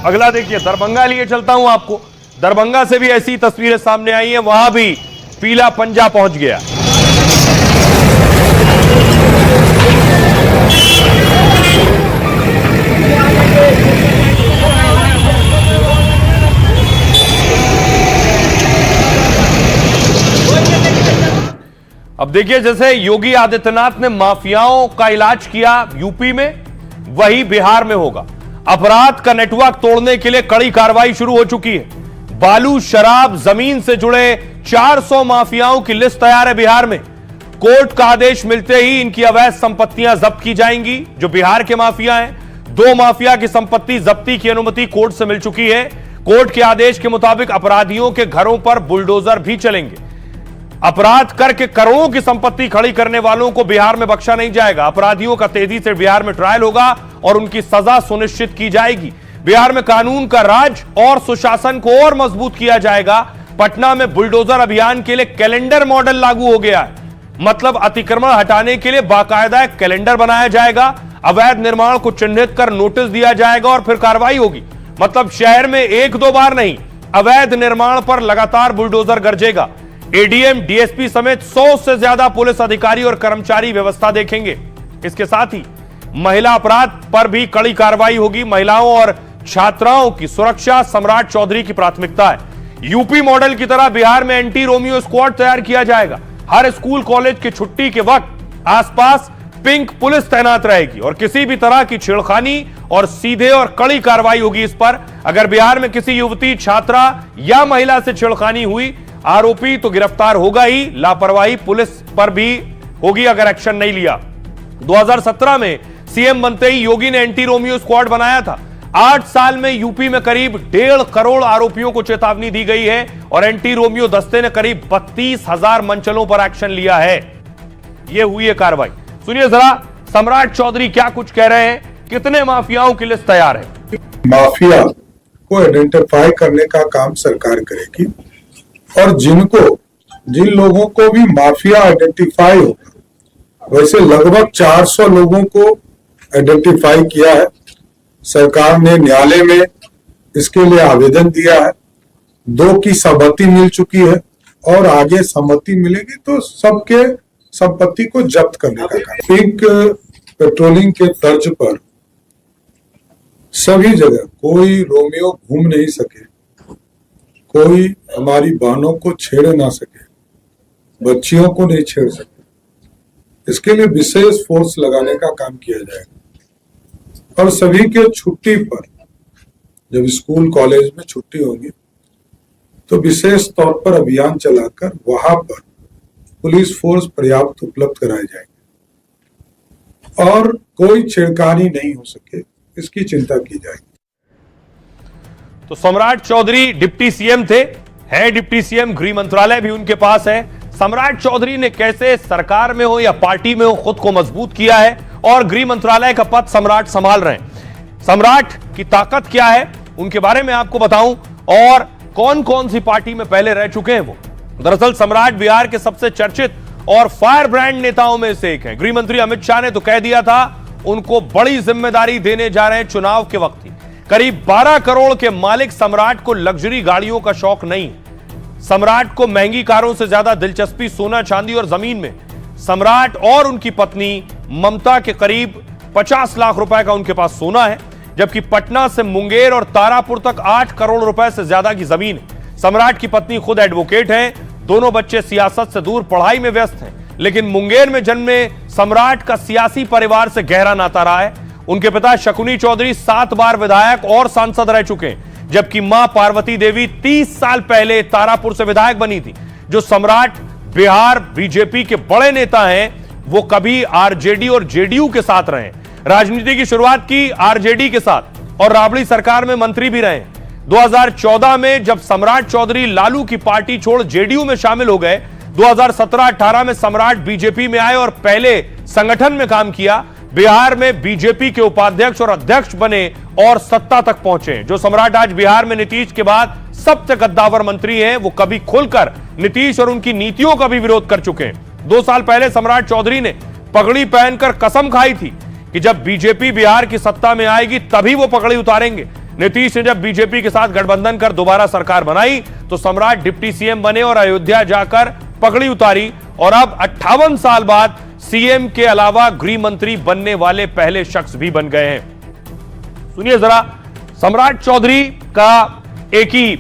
अगला देखिए, दरभंगा लिए चलता हूं आपको। दरभंगा से भी ऐसी तस्वीरें सामने आई हैं, वहां भी पीला पंजा पहुंच गया। अब देखिए, जैसे योगी आदित्यनाथ ने माफियाओं का इलाज किया यूपी में, वही बिहार में होगा। अपराध का नेटवर्क तोड़ने के लिए कड़ी कार्रवाई शुरू हो चुकी है। बालू, शराब, जमीन से जुड़े 400 माफियाओं की लिस्ट तैयार है बिहार में। कोर्ट का आदेश मिलते ही इनकी अवैध संपत्तियां जब्त की जाएंगी। जो बिहार के माफिया हैं, 2 माफिया की संपत्ति जब्ती की अनुमति कोर्ट से मिल चुकी है। कोर्ट के आदेश के मुताबिक अपराधियों के घरों पर बुलडोजर भी चलेंगे। अपराध करके करोड़ों की संपत्ति खड़ी करने वालों को बिहार में बख्शा नहीं जाएगा। अपराधियों का तेजी से बिहार में ट्रायल होगा और उनकी सजा सुनिश्चित की जाएगी। बिहार में कानून का राज और सुशासन को और मजबूत किया जाएगा। पटना में बुलडोजर अभियान के लिए कैलेंडर मॉडल लागू हो गया है। मतलब अतिक्रमण हटाने के लिए बाकायदा एक कैलेंडर बनाया जाएगा। अवैध निर्माण को चिन्हित कर नोटिस दिया जाएगा और फिर कार्रवाई होगी। मतलब शहर में 1-2 बार नहीं, अवैध निर्माण पर लगातार बुलडोजर गरजेगा। एडीएम, डीएसपी समेत 100 से ज्यादा पुलिस अधिकारी और कर्मचारी व्यवस्था देखेंगे। इसके साथ ही महिला अपराध पर भी कड़ी कार्रवाई होगी। महिलाओं और छात्राओं की सुरक्षा सम्राट चौधरी की प्राथमिकता है। यूपी मॉडल की तरह बिहार में एंटी रोमियो स्क्वाड तैयार किया जाएगा। हर स्कूल कॉलेज की छुट्टी के वक्त आसपास पिंक पुलिस तैनात रहेगी और किसी भी तरह की छेड़खानी और सीधे और कड़ी कार्रवाई होगी इस पर। अगर बिहार में किसी युवती, छात्रा या महिला से छेड़खानी हुई, आरोपी तो गिरफ्तार होगा ही, लापरवाही पुलिस पर भी होगी अगर एक्शन नहीं लिया। 2017 में सीएम बनते ही योगी ने एंटी रोमियो स्क्वाड बनाया था। 8 साल में यूपी में करीब 1.5 करोड़ आरोपियों को चेतावनी दी गई है और एंटी रोमियो दस्ते ने करीब 32,000 मंचलों पर एक्शन लिया है। यह हुई है कार्रवाई। सुनिए जरा सम्राट चौधरी क्या कुछ कह रहे हैं, कितने माफियाओं की लिस्ट तैयार है। माफिया को आइडेंटिफाई करने का काम सरकार करेगी और जिन लोगों को भी माफिया आइडेंटिफाई होगा, वैसे लगभग 400 लोगों को आइडेंटिफाई किया है। सरकार ने न्यायालय में इसके लिए आवेदन दिया है। 2 की सहमति मिल चुकी है और आगे सहमति मिलेगी तो सबके संपत्ति को जब्त करने का काम। पिंक पेट्रोलिंग के तर्ज पर सभी जगह कोई रोमियो घूम नहीं सके, कोई हमारी बहनों को छेड़ ना सके, बच्चियों को नहीं छेड़ सके, इसके लिए विशेष फोर्स लगाने का काम किया जाएगा। और सभी के छुट्टी पर, जब स्कूल कॉलेज में छुट्टी होगी तो विशेष तौर पर अभियान चलाकर वहां पर पुलिस फोर्स पर्याप्त उपलब्ध कराए जाएंगे और कोई छेड़खानी नहीं हो सके, इसकी चिंता की जाएगी। तो सम्राट चौधरी डिप्टी सीएम थे, है डिप्टी सीएम, गृह मंत्रालय भी उनके पास है। सम्राट चौधरी ने कैसे सरकार में हो या पार्टी में हो खुद को मजबूत किया है और गृह मंत्रालय का पद सम्राट संभाल रहे हैं। सम्राट की ताकत क्या है उनके बारे में आपको बताऊं और कौन कौन सी पार्टी में पहले रह चुके हैं वो। दरअसल सम्राट बिहार के सबसे चर्चित और फायर ब्रांड नेताओं में से एक है। गृह मंत्री अमित शाह ने तो कह दिया था उनको बड़ी जिम्मेदारी देने जा रहे हैं चुनाव के वक्त ही। करीब 12 करोड़ के मालिक सम्राट को लग्जरी गाड़ियों का शौक नहीं। सम्राट को महंगी कारों से ज्यादा दिलचस्पी सोना, चांदी और जमीन में। सम्राट और उनकी पत्नी ममता के करीब 50 लाख रुपए का उनके पास सोना है, जबकि पटना से मुंगेर और तारापुर तक 8 करोड़ रुपए से ज्यादा की जमीन है। सम्राट की पत्नी खुद एडवोकेट हैं, दोनों बच्चे सियासत से दूर पढ़ाई में व्यस्त हैं, लेकिन मुंगेर में जन्मे सम्राट का सियासी परिवार से गहरा नाता रहा है। उनके पिता शकुनी चौधरी 7 बार विधायक और सांसद रह चुके हैं, जबकि मां पार्वती देवी 30 साल पहले तारापुर से विधायक बनी थी। जो सम्राट बिहार बीजेपी के बड़े नेता हैं, वो कभी आरजेडी और जेडीयू के साथ रहे। राजनीति की शुरुआत की आरजेडी के साथ और राबड़ी सरकार में मंत्री भी रहे। 2014 में जब सम्राट चौधरी लालू की पार्टी छोड़ जेडीयू में शामिल हो गए, 2017-18 में सम्राट बीजेपी में आए और पहले संगठन में काम किया। बिहार में बीजेपी के उपाध्यक्ष और अध्यक्ष बने और सत्ता तक पहुंचे। जो सम्राट आज बिहार में नीतीश के बाद सबसे कद्दावर मंत्री हैं, वो कभी खुलकर नीतीश और उनकी नीतियों का भी विरोध कर चुके हैं। 2 साल पहले सम्राट चौधरी ने पगड़ी पहनकर कसम खाई थी कि जब बीजेपी बिहार की सत्ता में आएगी तभी वो पगड़ी उतारेंगे। नीतीश ने जब बीजेपी के साथ गठबंधन कर दोबारा सरकार बनाई तो सम्राट डिप्टी सीएम बने और अयोध्या जाकर पगड़ी उतारी, और अब 58 साल बाद सीएम के अलावा गृह मंत्री बनने वाले पहले शख्स भी बन गए हैं। सुनिए जरा, सम्राट चौधरी का एक ही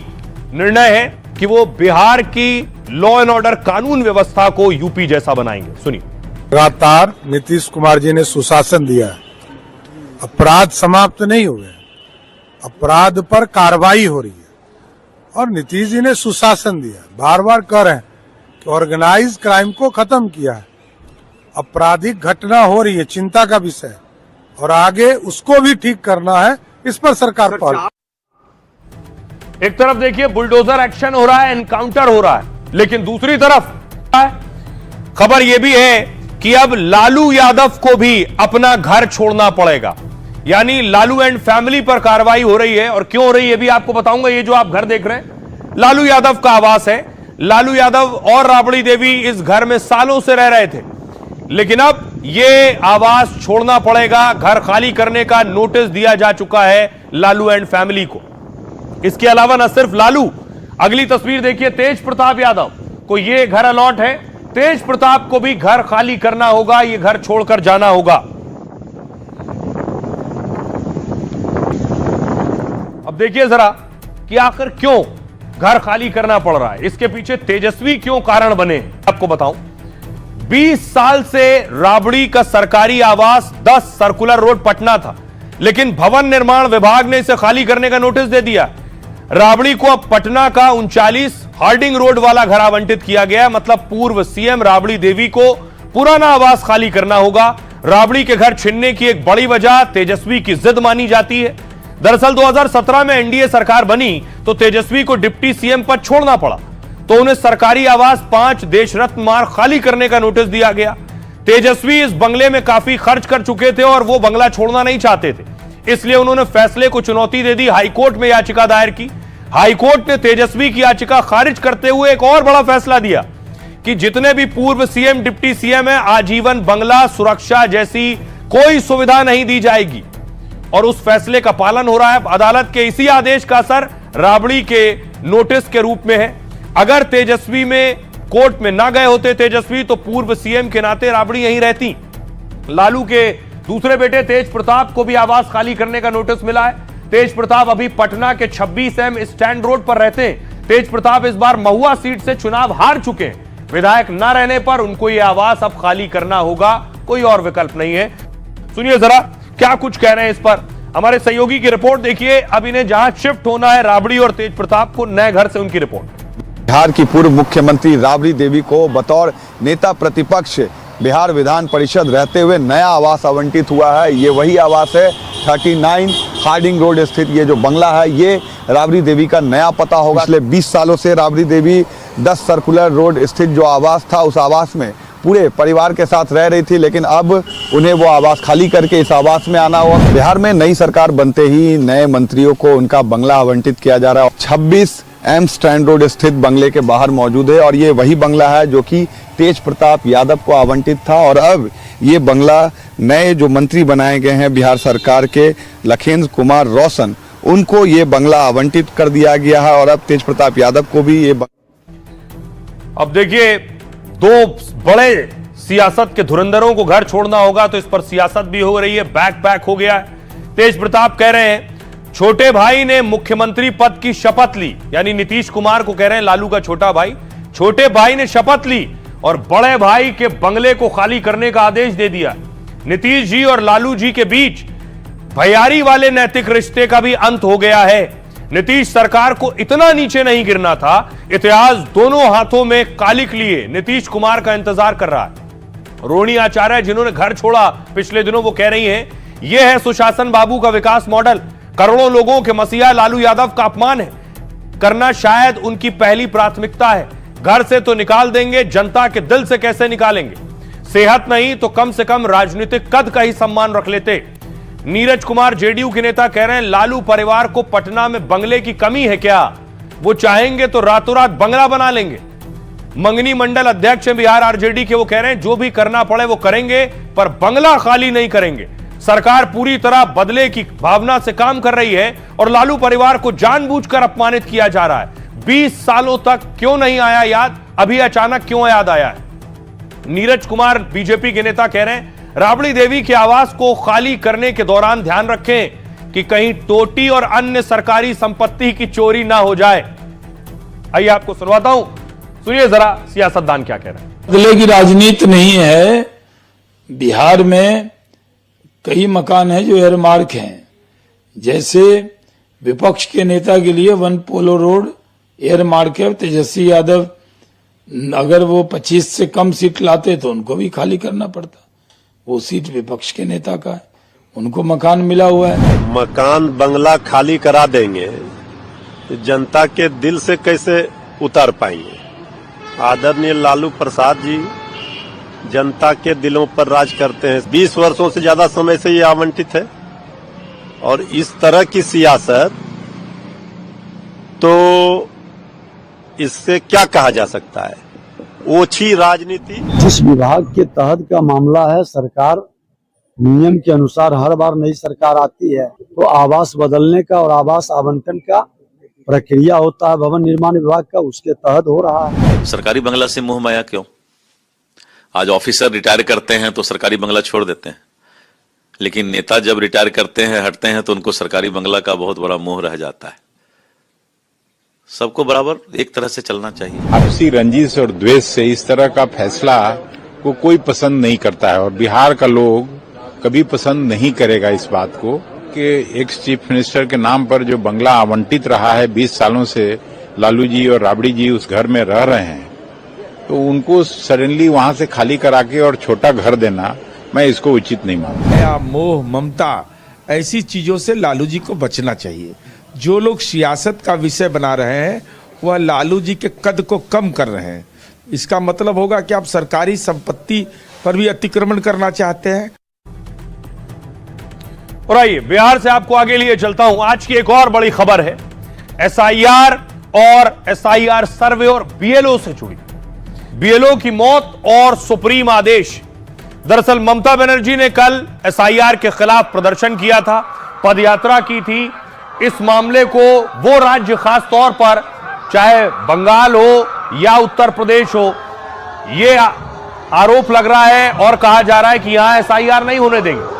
निर्णय है कि वो बिहार की लॉ एंड ऑर्डर कानून व्यवस्था को यूपी जैसा बनाएंगे। सुनिए। लगातार नीतीश कुमार जी ने सुशासन दिया है, अपराध समाप्त नहीं हुए, अपराध पर कार्रवाई हो रही है और नीतीश जी ने सुशासन दिया। बार बार कह रहे हैं कि ऑर्गेनाइज क्राइम को खत्म किया है, आपराधिक घटना हो रही है, चिंता का विषय है और आगे उसको भी ठीक करना है। इस पर सरकार पहल। एक तरफ देखिए बुलडोजर एक्शन हो रहा है, एनकाउंटर हो रहा है, लेकिन दूसरी तरफ खबर यह भी है कि अब लालू यादव को भी अपना घर छोड़ना पड़ेगा। यानी लालू एंड फैमिली पर कार्रवाई हो रही है, और क्यों हो रही है भी आपको बताऊंगा। ये जो आप घर देख रहे हैं लालू यादव का आवास है। लालू यादव और राबड़ी देवी इस घर में सालों से रह रहे थे, लेकिन अब यह आवास छोड़ना पड़ेगा। घर खाली करने का नोटिस दिया जा चुका है लालू एंड फैमिली को। इसके अलावा न सिर्फ लालू, अगली तस्वीर देखिए, तेज प्रताप यादव को यह घर अलॉट है। तेज प्रताप को भी घर खाली करना होगा, यह घर छोड़कर जाना होगा। अब देखिए जरा कि आखिर क्यों घर खाली करना पड़ रहा है, इसके पीछे तेजस्वी क्यों कारण बने। आपको बताऊं, 20 साल से राबड़ी का सरकारी आवास 10 सर्कुलर रोड पटना था, लेकिन भवन निर्माण विभाग ने इसे खाली करने का नोटिस दे दिया। राबड़ी को अब पटना का 39 हार्डिंग रोड वाला घर आवंटित किया गया। मतलब पूर्व सीएम राबड़ी देवी को पुराना आवास खाली करना होगा। राबड़ी के घर छीनने की एक बड़ी वजह तेजस्वी की जिद मानी जाती है। दरअसल 2017 में एनडीए सरकार बनी तो तेजस्वी को डिप्टी सीएम पद छोड़ना पड़ा, तो उन्हें सरकारी आवास 5 देश रत्न मार्ग खाली करने का नोटिस दिया गया। तेजस्वी इस बंगले में काफी खर्च कर चुके थे और वो बंगला छोड़ना नहीं चाहते थे, इसलिए उन्होंने फैसले को चुनौती दे दी। हाईकोर्ट में याचिका दायर की। हाईकोर्ट ने तेजस्वी की याचिका खारिज करते हुए एक और बड़ा फैसला दिया कि जितने भी पूर्व सीएम डिप्टी सीएम है, आजीवन बंगला सुरक्षा जैसी कोई सुविधा नहीं दी जाएगी, और उस फैसले का पालन हो रहा है। अदालत के इसी आदेश का असर राबड़ी के नोटिस के रूप में है। अगर तेजस्वी में कोर्ट में ना गए होते तेजस्वी, तो पूर्व सीएम के नाते राबड़ी यहीं रहती। लालू के दूसरे बेटे तेज प्रताप को भी आवास खाली करने का नोटिस मिला है। तेज प्रताप अभी पटना के 26M स्टैंड रोड पर रहते हैं। तेज प्रताप इस बार महुआ सीट से चुनाव हार चुके हैं। विधायक न रहने पर उनको यह आवास अब खाली करना होगा, कोई और विकल्प नहीं है। सुनिए जरा क्या कुछ कह रहे हैं इस पर हमारे सहयोगी की रिपोर्ट देखिए। अब इन्हें जहां शिफ्ट होना है राबड़ी और तेज प्रताप को, नए घर से उनकी रिपोर्ट। बिहार की पूर्व मुख्यमंत्री राबड़ी देवी को बतौर नेता प्रतिपक्ष बिहार विधान परिषद रहते हुए नया आवास आवंटित हुआ है। ये वही आवास है, 39 हार्डिंग रोड स्थित ये जो बंगला है, ये राबड़ी देवी का नया पता होगा। पिछले 20 सालों से राबड़ी देवी 10 सर्कुलर रोड स्थित जो आवास था, उस आवास में पूरे परिवार के साथ रह रही थी, लेकिन अब उन्हें वो आवास खाली करके इस आवास में आना हुआ। बिहार में नई सरकार बनते ही नए मंत्रियों को उनका बंगला आवंटित किया जा रहा है। 26 एम स्टैंड रोड स्थित बंगले के बाहर मौजूद है और ये वही बंगला है जो कि तेज प्रताप यादव को आवंटित था और अब ये बंगला नए जो मंत्री बनाए गए हैं बिहार सरकार के लखेंद्र कुमार रोशन, उनको ये बंगला आवंटित कर दिया गया है और अब तेज प्रताप यादव को भी ये अब देखिए, दो बड़े सियासत के धुरंधरों को घर छोड़ना होगा तो इस पर सियासत भी हो रही है, बैक पैक हो गया है। तेज प्रताप कह रहे हैं छोटे भाई ने मुख्यमंत्री पद की शपथ ली, यानी नीतीश कुमार को कह रहे हैं लालू का छोटा भाई, छोटे भाई ने शपथ ली और बड़े भाई के बंगले को खाली करने का आदेश दे दिया। नीतीश जी और लालू जी के बीच भैयारी वाले नैतिक रिश्ते का भी अंत हो गया है। नीतीश सरकार को इतना नीचे नहीं गिरना था, इतिहास दोनों हाथों में कालिक लिए नीतीश कुमार का इंतजार कर रहा है। रोहिणी आचार्य जिन्होंने घर छोड़ा पिछले दिनों, वो कह रही हैं यह है सुशासन बाबू का विकास मॉडल, करोड़ों लोगों के मसीहा लालू यादव का अपमान है, करना शायद उनकी पहली प्राथमिकता है। घर से तो निकाल देंगे, जनता के दिल से कैसे निकालेंगे? सेहत नहीं तो कम से कम राजनीतिक कद का ही सम्मान रख लेते। नीरज कुमार जेडीयू के नेता कह रहे हैं लालू परिवार को पटना में बंगले की कमी है क्या? वो चाहेंगे तो रातों रात बंगला बना लेंगे। मंगनी मंडल अध्यक्ष बिहार आरजेडी के, वो कह रहे हैं जो भी करना पड़े वो करेंगे पर बंगला खाली नहीं करेंगे। सरकार पूरी तरह बदले की भावना से काम कर रही है और लालू परिवार को जानबूझकर अपमानित किया जा रहा है। 20 सालों तक क्यों नहीं आया याद, अभी अचानक क्यों याद आया है? नीरज कुमार बीजेपी के नेता कह रहे हैं राबड़ी देवी के आवास को खाली करने के दौरान ध्यान रखें कि कहीं टोटी और अन्य सरकारी संपत्ति की चोरी ना हो जाए। आइए आपको सुनवाता हूं, सुनिए जरा सियासतदान क्या कह रहे हैं। बदले की राजनीति नहीं है। बिहार में कई मकान हैं जो एयरमार्क हैं, जैसे विपक्ष के नेता के लिए वन पोलो रोड एयरमार्क है। तेजस्वी यादव अगर वो 25 से कम सीट लाते तो उनको भी खाली करना पड़ता, वो सीट विपक्ष के नेता का है, उनको मकान मिला हुआ है। मकान बंगला खाली करा देंगे तो जनता के दिल से कैसे उतर पाएंगे? आदरणीय लालू प्रसाद जी जनता के दिलों पर राज करते हैं। 20 वर्षों से ज्यादा समय से ये आवंटित है और इस तरह की सियासत, तो इससे क्या कहा जा सकता है? ओछी राजनीति। जिस विभाग के तहत का मामला है, सरकार नियम के अनुसार हर बार नई सरकार आती है तो आवास बदलने का और आवास आवंटन का प्रक्रिया होता है भवन निर्माण विभाग का, उसके तहत हो रहा है। सरकारी बंगला से मोह माया क्यों? आज ऑफिसर रिटायर करते हैं तो सरकारी बंगला छोड़ देते हैं, लेकिन नेता जब रिटायर करते हैं हटते हैं तो उनको सरकारी बंगला का बहुत बड़ा मोह रह जाता है। सबको बराबर एक तरह से चलना चाहिए। आपसी रंजिश और द्वेष से इस तरह का फैसला को कोई पसंद नहीं करता है और बिहार का लोग कभी पसंद नहीं करेगा इस बात को कि एक्स चीफ मिनिस्टर के नाम पर जो बंगला आवंटित रहा है 20 सालों से, लालू जी और राबड़ी जी उस घर में रह रहे हैं, तो उनको सडनली वहां से खाली करा के और छोटा घर देना, मैं इसको उचित नहीं मानता। मोह ममता ऐसी चीजों से लालू जी को बचना चाहिए। जो लोग सियासत का विषय बना रहे हैं वह लालू जी के कद को कम कर रहे हैं। इसका मतलब होगा कि आप सरकारी संपत्ति पर भी अतिक्रमण करना चाहते हैं। और आइए बिहार से आपको आगे लिए चलता हूं। आज की एक और बड़ी खबर है एसआईआर और एसआईआर सर्वे और बीएलओ से जुड़ी। बीएलओ की मौत और सुप्रीम आदेश। दरअसल ममता बनर्जी ने कल एसआईआर के खिलाफ प्रदर्शन किया था, पदयात्रा की थी। इस मामले को वो राज्य खास तौर पर, चाहे बंगाल हो या उत्तर प्रदेश हो, ये आरोप लग रहा है और कहा जा रहा है कि यहां एसआईआर नहीं होने देंगे।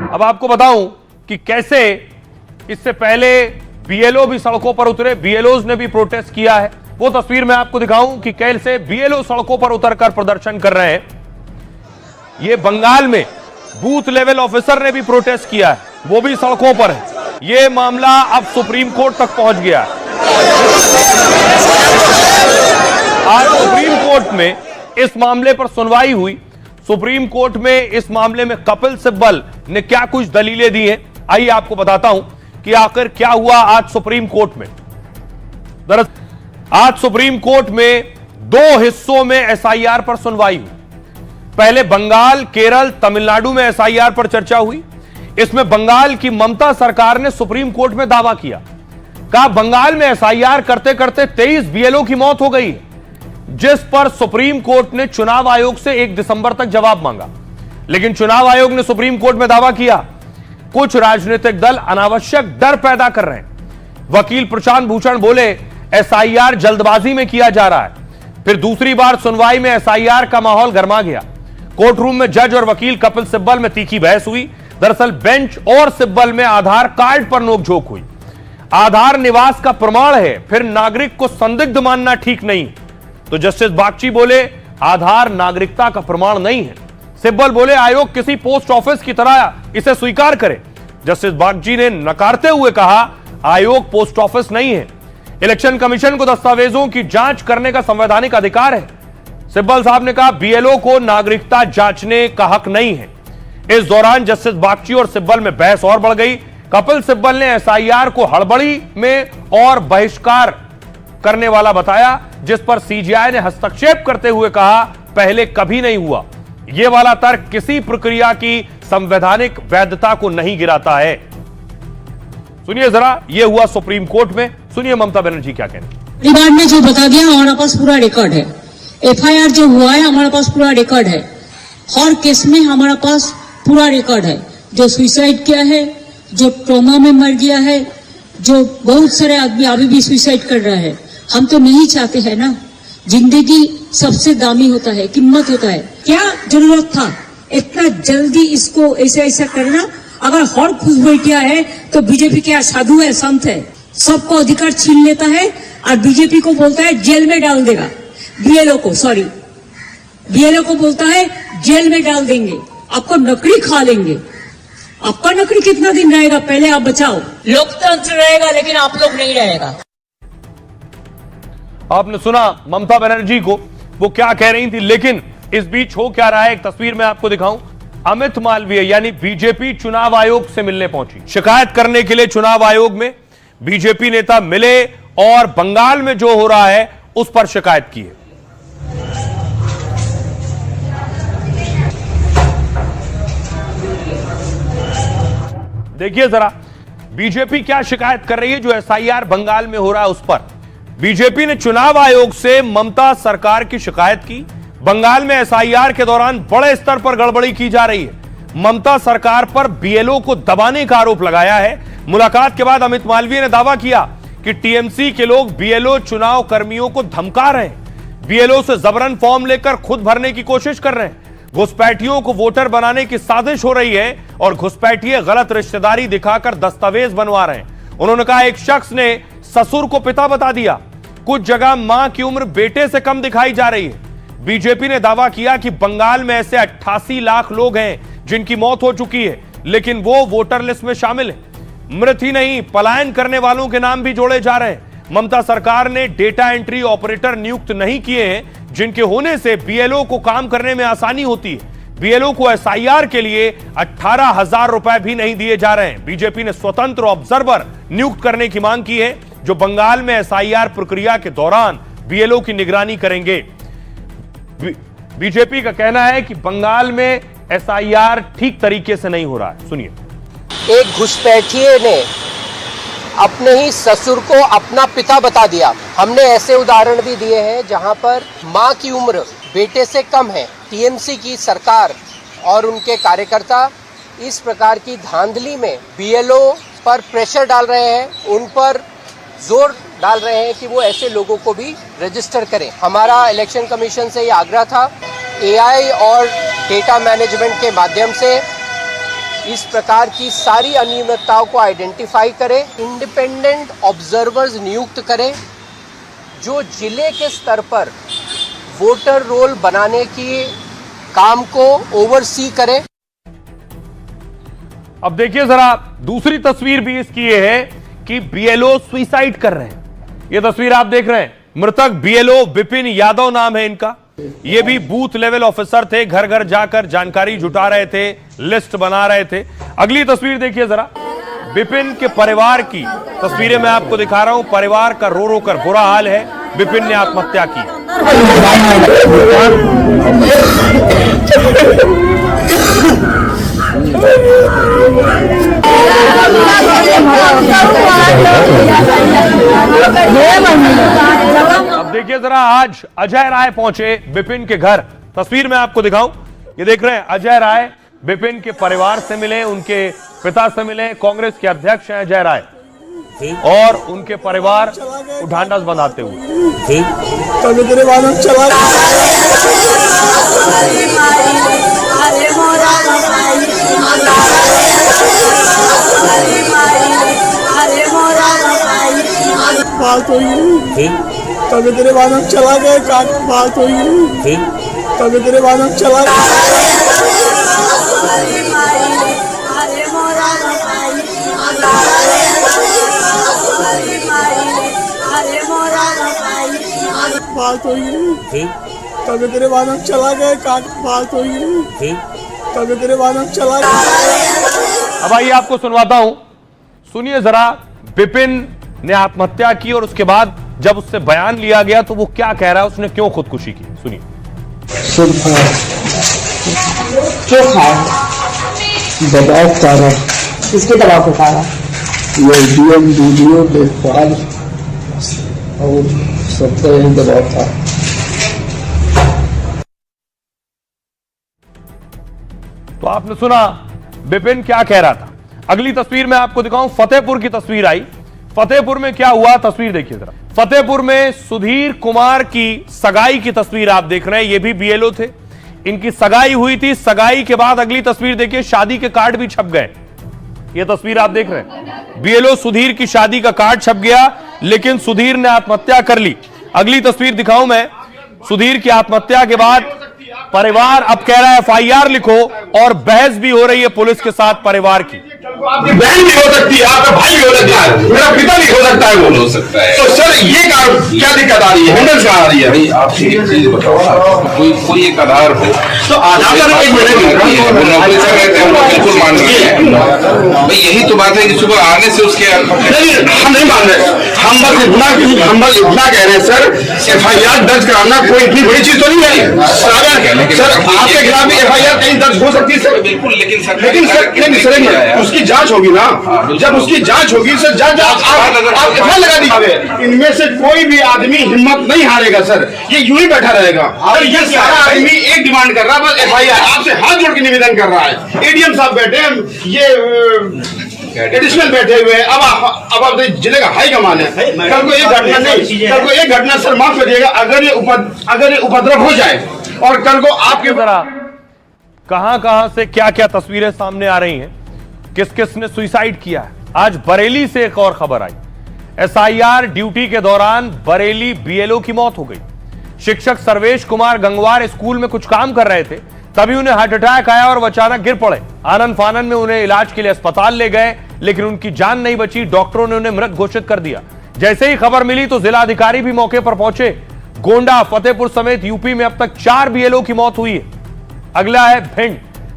अब आपको बताऊं कि कैसे इससे पहले बीएलओ भी सड़कों पर उतरे, बीएलओज ने भी प्रोटेस्ट किया है। वो तस्वीर मैं आपको दिखाऊं कि कैसे बीएलओ सड़कों पर उतरकर प्रदर्शन कर रहे हैं। ये बंगाल में बूथ लेवल ऑफिसर ने भी प्रोटेस्ट किया है, वो भी सड़कों पर है। ये मामला अब सुप्रीम कोर्ट तक पहुंच गया है। आज सुप्रीम कोर्ट में इस मामले पर सुनवाई हुई। सुप्रीम कोर्ट में इस मामले में कपिल सिब्बल ने क्या कुछ दलीलें दी हैं आइए आपको बताता हूं कि आखिर क्या हुआ आज सुप्रीम कोर्ट में। दरअसल आज सुप्रीम कोर्ट में 2 हिस्सों में एसआईआर पर सुनवाई हुई। पहले बंगाल, केरल, तमिलनाडु में एसआईआर पर चर्चा हुई। इसमें बंगाल की ममता सरकार ने सुप्रीम कोर्ट में दावा किया, कहा बंगाल में एसआईआर करते करते 23 बीएलओ की मौत हो गई, जिस पर सुप्रीम कोर्ट ने चुनाव आयोग से 1 दिसंबर तक जवाब मांगा। लेकिन चुनाव आयोग ने सुप्रीम कोर्ट में दावा किया कुछ राजनीतिक दल अनावश्यक डर पैदा कर रहे हैं। वकील प्रशांत भूषण बोले एसआईआर जल्दबाजी में किया जा रहा है। फिर दूसरी बार सुनवाई में एसआईआर का माहौल गर्मा गया। कोर्ट रूम में जज और वकील कपिल सिब्बल में तीखी बहस हुई। दरअसल बेंच और सिब्बल में आधार कार्ड पर नोकझोंक हुई। आधार निवास का प्रमाण है, फिर नागरिक को संदिग्ध मानना ठीक नहीं। तो जस्टिस बागची बोले आधार नागरिकता का प्रमाण नहीं है। सिब्बल बोले आयोग किसी पोस्ट ऑफिस की तरह इसे स्वीकार करे। जस्टिस बागची ने नकारते हुए कहा आयोग पोस्ट ऑफिस नहीं है। इलेक्शन कमीशन को दस्तावेजों की जांच करने का संवैधानिक अधिकार है। सिब्बल साहब ने कहा बीएलओ को नागरिकता जांचने का हक नहीं है। इस दौरान जस्टिस बागची और सिब्बल में बहस और बढ़ गई। कपिल सिब्बल ने एसआईआर को हड़बड़ी में और बहिष्कार करने वाला बताया, जिस पर सीजीआई ने हस्तक्षेप करते हुए कहा पहले कभी नहीं हुआ। यह वाला तर्क किसी प्रक्रिया की संवैधानिक वैधता को नहीं गिराता है। सुनिए जरा, यह हुआ सुप्रीम कोर्ट में। सुनिए ममता बनर्जी क्या कहते हैं। रिमांड ने जो बता दिया हमारे पास पूरा रिकॉर्ड है। एफआईआर जो हुआ है हमारे पास पूरा रिकॉर्ड है। हर केस में हमारे पास पूरा रिकॉर्ड है। जो सुसाइड किया है, जो ट्रॉमा में मर गया है, जो बहुत सारे आदमी अभी भी सुसाइड कर रहा है। हम तो नहीं चाहते हैं ना, जिंदगी सबसे दामी होता है, कीमत होता है। क्या जरूरत था इतना जल्दी इसको ऐसा करना? अगर हर खुश बैठिया है तो बीजेपी क्या साधु है, संत है? सबको अधिकार छीन लेता है और बीजेपी को बोलता है जेल में डाल देगा। बीएलओ को बोलता है जेल में डाल देंगे, आपको नकड़ी खा लेंगे। आपका नकड़ी कितना दिन रहेगा, पहले आप बचाओ। लोकतंत्र रहेगा लेकिन आप लोग नहीं रहेगा। आपने सुना ममता बनर्जी को, वो क्या कह रही थी। लेकिन इस बीच हो क्या रहा है, एक तस्वीर मैं आपको दिखाऊं। अमित मालवीय यानी बीजेपी चुनाव आयोग से मिलने पहुंची। शिकायत करने के लिए चुनाव आयोग में बीजेपी नेता मिले और बंगाल में जो हो रहा है उस पर शिकायत की है। देखिए जरा बीजेपी क्या शिकायत कर रही है जो एसआईआर बंगाल में हो रहा है उस पर। बीजेपी ने चुनाव आयोग से ममता सरकार की शिकायत की। बंगाल में एसआईआर के दौरान बड़े स्तर पर गड़बड़ी की जा रही है। ममता सरकार पर बीएलओ को दबाने का आरोप लगाया है। मुलाकात के बाद अमित मालवीय ने दावा किया कि टीएमसी के लोग बीएलओ चुनाव कर्मियों को धमका रहे हैं, बीएलओ से जबरन फॉर्म लेकर खुद भरने की कोशिश कर रहे हैं, घुसपैठियों को वोटर बनाने की साजिश हो रही है और घुसपैठिए गलत रिश्तेदारी दिखाकर दस्तावेज बनवा रहे हैं। उन्होंने कहा एक शख्स ने ससुर को पिता बता दिया। कुछ जगह मां की उम्र बेटे से कम दिखाई जा रही है। बीजेपी ने दावा किया कि बंगाल में ऐसे 88 लाख लोग हैं जिनकी मौत हो चुकी है, लेकिन वो वोटर लिस्ट में शामिल है। मृत ही नहीं, पलायन करने वालों के नाम भी जोड़े जा रहे हैं। ममता सरकार ने डेटा एंट्री ऑपरेटर नियुक्त नहीं किए हैं, जिनके होने से बीएलओ को काम करने में आसानी होती है। बीएलओ को एसआईआर के लिए 18,000 रुपए भी नहीं दिए जा रहे हैं। बीजेपी ने स्वतंत्र ऑब्जर्वर नियुक्त करने की मांग की है, जो बंगाल में एसआईआर प्रक्रिया के दौरान बीएलओ की निगरानी करेंगे। बीजेपी का कहना है कि बंगाल में एसआईआर ठीक तरीके से नहीं हो रहा है। सुनिए। एक घुसपैठिए ने अपने ही ससुर को अपना पिता बता दिया। हमने ऐसे उदाहरण भी दिए हैं जहां पर मां की उम्र बेटे से कम है। टीएमसी की सरकार और उनके कार्यकर्ता इस प्रकार की धांधली में बीएलओ पर प्रेशर डाल रहे हैं, उन पर जोर डाल रहे हैं कि वो ऐसे लोगों को भी रजिस्टर करें। हमारा इलेक्शन कमीशन से ये आग्रह था, एआई और डेटा मैनेजमेंट के माध्यम से इस प्रकार की सारी अनियमितताओं को आइडेंटिफाई करें, इंडिपेंडेंट ऑब्जर्वर्स नियुक्त करें, जो जिले के स्तर पर वोटर रोल बनाने की काम को ओवरसी करें। अब देखिए जरा दूसरी तस्वीर भी इसकी ये है कि बीएलओ सुसाइड कर रहे हैं। ये तस्वीर आप देख रहे हैं। मृतक बीएलओ विपिन यादव नाम है इनका। ये भी बूथ लेवल ऑफिसर थे, घर घर जाकर जानकारी जुटा रहे थे, लिस्ट बना रहे थे। अगली तस्वीर देखिए जरा। विपिन के परिवार की तस्वीरें मैं आपको दिखा रहा हूं। परिवार का रो रो कर बुरा हाल है। विपिन ने आत्महत्या की। अब देखिए जरा, आज अजय राय पहुंचे विपिन के घर। तस्वीर मैं आपको दिखाऊं, ये देख रहे हैं अजय राय विपिन के परिवार से मिले, उनके पिता से मिले। कांग्रेस के अध्यक्ष हैं अजय राय और उनके परिवार को ढांढस बंधाते हुए बात हुई तभी तेरे बाद हम चला गए। बात हुई तभी तेरे बाद हम चला बात हुई तभी तेरे बाद हम चला गए। बात हुई तभी तेरे बाद हम चला गए। अब आइए आपको सुनवाता हूं, सुनिए जरा। विपिन ने आत्महत्या की और उसके बाद जब उससे बयान लिया गया तो वो क्या कह रहा है, उसने क्यों खुदकुशी की, सुनिए। क्यों खाया? दबाव कारण। किसके दबाव के कारण? एडीएम वीडियो लेखपाल और सबका यही दबाव था। तो आपने सुना विपिन क्या कह रहा था। अगली तस्वीर मैं आपको दिखाऊं, फतेहपुर की तस्वीर आई। फतेहपुर में क्या हुआ, तस्वीर देखिए जरा। फतेहपुर में सुधीर कुमार की सगाई की तस्वीर आप देख रहे हैं। ये भी बीएलओ थे, इनकी सगाई हुई थी। सगाई के बाद अगली तस्वीर देखिए, शादी के कार्ड भी छप गए। ये तस्वीर आप देख रहे हैं, बीएलओ सुधीर की शादी का कार्ड छप गया, लेकिन सुधीर ने आत्महत्या कर ली। अगली तस्वीर दिखाऊं मैं, सुधीर की आत्महत्या के बाद परिवार अब कह रहा है एफआईआर लिखो, और बहस भी हो रही है पुलिस के साथ परिवार की। आपकी बहन भी हो सकती है, आपका भाई भी हो सकता है, मेरा पिता भी हो सकता है, वो हो सकता है। तो सर ये क्या दिक्कत आ रही है, हिंडल आ रही है? भाई आप एक चीज बताओ, कोई एक आधार हो तो आधार का बिल्कुल मान रहे हैं भाई। यही तो बात है कि सुबह आने से उसके हम नहीं मान रहे, हम बस इतना कह रहे हैं सर, एफआईआर दर्ज कराना कोई इतनी बड़ी चीज तो नहीं है सर। आपके खिलाफ भी एफआईआर कहीं दर्ज हो सकती है सर, बिल्कुल। लेकिन सर उसकी जांच होगी ना, जब उसकी जांच होगी सर, जज आप एफआईआर लगा दीजिए। इनमें से कोई भी आदमी हिम्मत नहीं हारेगा सर, ये यूं ही बैठा रहेगा। और ये सारा आदमी एक डिमांड कर रहा है, बस एफआईआर। आपसे हाथ जोड़ के निवेदन कर रहा है। एडीएम साहब बैठे हैं, ये एडिशनल बैठे हुए हैं। अब आप जिले का हाई कमान है। कल को एक घटना नहीं, कल को एक घटना सर माफ करिएगा, अगर ये उपद्रव हो जाए और कल को आपके कहां से क्या क्या तस्वीरें सामने आ रही हैं, किस किस ने सुसाइड किया है। आज बरेली से एक और खबर आई, एसआईआर ड्यूटी के दौरान बरेली बीएलओ की मौत हो गई। शिक्षक सर्वेश कुमार गंगवार स्कूल में कुछ काम कर रहे थे, तभी उन्हें हार्ट अटैक आया और वो अचानक गिर पड़े। आनन फानन में उन्हें इलाज के लिए अस्पताल ले गए, लेकिन उनकी जान नहीं बची। डॉक्टरों ने उन्हें मृत घोषित कर दिया। जैसे ही खबर मिली तो जिलाधिकारी भी मौके पर पहुंचे। गोंडा, फतेहपुर समेत यूपी में अब तक 4 बीएलओ की मौत हुई है। अगला है भिंड।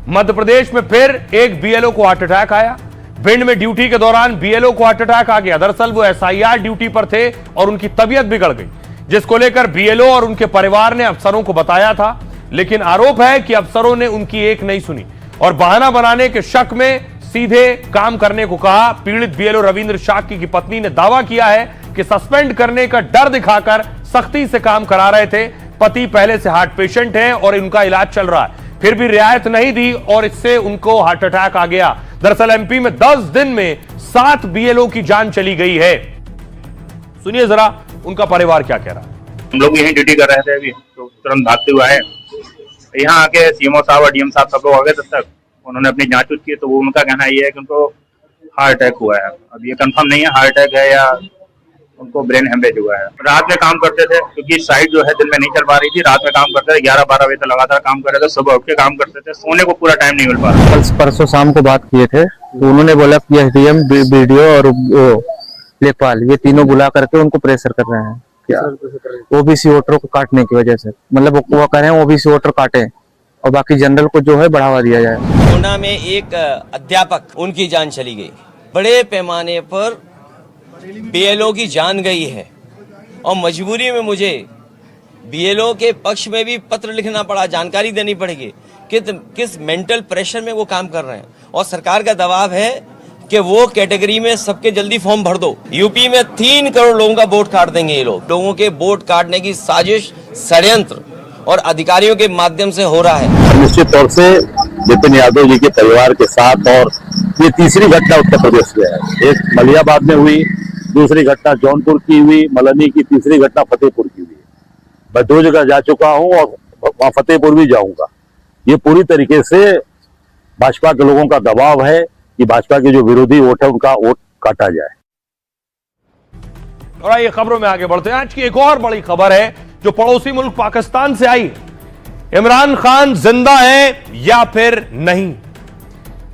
मध्य प्रदेश में फिर एक बीएलओ को हार्ट अटैक आया। भिंड में ड्यूटी के दौरान बीएलओ को हार्ट अटैक आ गया। दरअसल वो एसआईआर ड्यूटी पर थे और उनकी तबीयत बिगड़ गई, जिसको लेकर बीएलओ और उनके परिवार ने अफसरों को बताया था, लेकिन आरोप है कि अफसरों ने उनकी एक नहीं सुनी और बहाना बनाने के शक में सीधे काम करने को कहा। पीड़ित बीएलओ रविंद्र शाक्य की पत्नी ने दावा किया है कि सस्पेंड करने का डर दिखाकर सख्ती से काम करा रहे थे। पति पहले से हार्ट पेशेंट है और इनका इलाज चल रहा है, फिर भी रियायत नहीं दी और इससे उनको हार्ट अटैक आ गया। दरअसल एमपी में 10 दिन में 7 बीएलओ की जान चली गई है। सुनिए जरा उनका परिवार क्या कह रहा है। हम लोग यहीं ड्यूटी कर रहे थे, अभी तो तुरंत भागते हुए आए। यहाँ आके सीएमओ साहब और डीएम साहब सब लोग आ गए। तब तक उन्होंने अपनी जांच की तो वो उनका कहना ये है कि उनको हार्ट अटैक हुआ है। अब ये कंफर्म नहीं है हार्ट अटैक है या उनको ब्रेन हेमरेज हुआ है। रात में काम करते थे क्योंकि साइट जो है दिन में नहीं चल पा रही थी। रात में काम करते थे, 11-12 बजे तक लगातार काम कर रहे थे। सुबह उठ के काम करते थे, सोने को पूरा टाइम नहीं मिल पा रहा। परसों शाम को बात किए थे तो उन्होंने बोला कि एसडीएम, बीडीओ और लेखपाल ये तीनों बुला करके उनको प्रेशर कर रहे हैं क्या ओबीसी वोटरों को काटने की वजह से। मतलब वो कह रहे हैं ओबीसी वोटर काटे और बाकी जनरल को जो है बढ़ावा दिया जाए। गोंडा में एक अध्यापक उनकी जान चली गई। बड़े पैमाने पर बीएलओ की जान गई है और मजबूरी में मुझे बीएलओ के पक्ष में भी पत्र लिखना पड़ा, जानकारी देनी पड़ेगी किस मेंटल प्रेशर में वो काम कर रहे हैं। और सरकार का दबाव है कि वो कैटेगरी में सबके जल्दी फॉर्म भर दो। यूपी में 3 करोड़ लोगों का वोट काट देंगे ये लोग। लोगों के वोट काटने की साजिश, षड्यंत्र और अधिकारियों के माध्यम से हो रहा है। निश्चित तौर से विपिन यादव जी के परिवार के साथ, और ये तीसरी घटना उत्तर प्रदेश में है। एक मलियाबाद में हुई, दूसरी घटना जौनपुर की हुई, मलनी की, तीसरी घटना फतेहपुर की हुई। मैं 2 जगह जा चुका हूं और वहां फतेहपुर भी जाऊंगा। ये पूरी तरीके से भाजपा के लोगों का दबाव है कि भाजपा के जो विरोधी वोट है उनका वोट काटा जाए। और आइए खबरों में आगे बढ़ते हैं। आज की एक और बड़ी खबर है जो पड़ोसी मुल्क पाकिस्तान से आई। इमरान खान जिंदा हैं या फिर नहीं।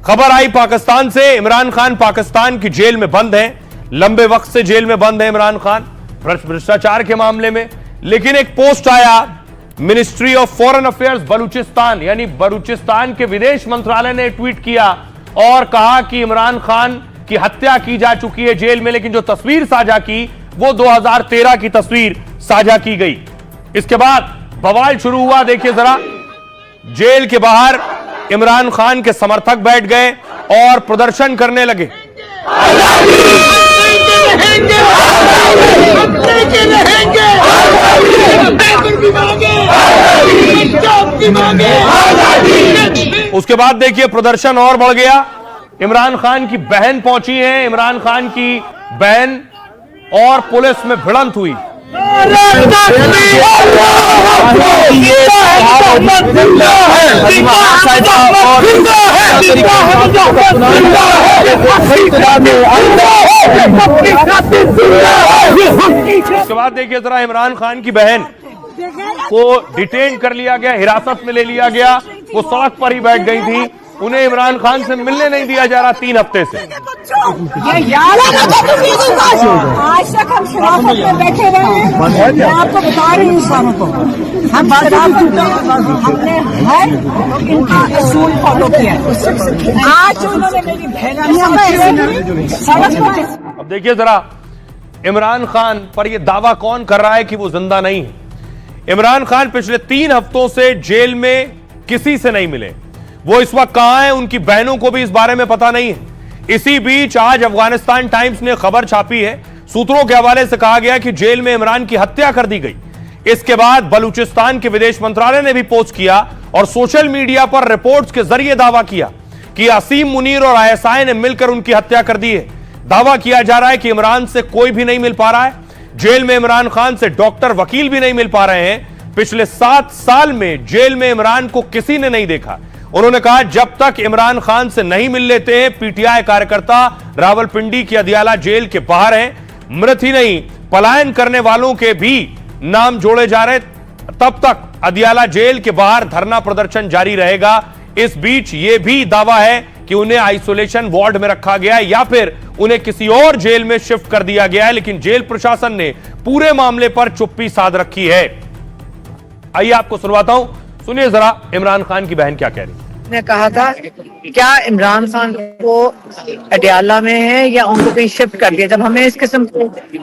खबर आई पाकिस्तान से, इमरान खान पाकिस्तान की जेल में बंद हैं। लंबे वक्त से जेल में बंद है इमरान खान भ्रष्टाचार के मामले में। लेकिन एक पोस्ट आया ministry of foreign affairs Balochistan, यानी बलूचिस्तान के विदेश मंत्रालय ने ट्वीट किया और कहा कि इमरान खान की हत्या की जा चुकी है जेल में, लेकिन जो तस्वीर साझा की वो 2013 की तस्वीर साझा की गई। इसके बाद बवाल शुरू हुआ। देखिए जरा, जेल के बाहर इमरान खान के समर्थक बैठ गए और प्रदर्शन करने लगे। उसके बाद देखिए प्रदर्शन और बढ़ गया। इमरान खान की बहन पहुंची है, इमरान खान की बहन और पुलिस में भिड़ंत हुई। उसके बाद देखिए जरा, इमरान खान की बहन को डिटेन कर लिया गया, हिरासत में ले लिया गया। वो सड़क पर ही बैठ गई थी, उन्हें इमरान खान से मिलने नहीं दिया जा रहा 3 हफ्ते से। आज तक हम हिरासत में बैठे रहे, मैं आपको बता रही हूँ हम हमने हर इनका असूल फॉलो किया। आज उन्होंने मेरी बहन सड़क पर। अब देखिए जरा, इमरान खान पर यह दावा कौन कर रहा है कि वो जिंदा नहीं है। इमरान खान पिछले 3 हफ्तों से जेल में किसी से नहीं मिले। वो इस वक्त कहां हैं, उनकी बहनों को भी इस बारे में पता नहीं है। इसी बीच आज अफगानिस्तान टाइम्स ने खबर छापी है। सूत्रों के हवाले से कहा गया कि जेल में इमरान की हत्या कर दी गई। इसके बाद बलूचिस्तान के विदेश मंत्रालय ने भी पोस्ट किया और सोशल मीडिया पर रिपोर्ट्स के जरिए दावा किया कि असीम मुनीर और आईएसआई ने मिलकर उनकी हत्या कर दी है। दावा किया जा रहा है कि इमरान से कोई भी नहीं मिल पा रहा है। जेल में इमरान खान से डॉक्टर, वकील भी नहीं मिल पा रहे हैं। पिछले 7 साल में जेल में इमरान को किसी ने नहीं देखा। उन्होंने कहा जब तक इमरान खान से नहीं मिल लेते हैं, पीटीआई कार्यकर्ता रावलपिंडी की अदियाला जेल के बाहर हैं। मृत ही नहीं, पलायन करने वालों के भी नाम जोड़े जा रहे। तब तक अदियाला जेल के बाहर धरना प्रदर्शन जारी रहेगा। इस बीच यह भी दावा है कि उन्हें आइसोलेशन वार्ड में रखा गया है या फिर उन्हें किसी और जेल में शिफ्ट कर दिया गया है, लेकिन जेल प्रशासन ने पूरे मामले पर चुप्पी साध रखी है। आइए आपको सुनवाता हूं, सुनिए जरा इमरान खान की बहन क्या कह रही है। ने कहा था क्या इमरान खान को अडियाला में है या उनको कहीं शिफ्ट कर दिया। जब हमें इस किस्म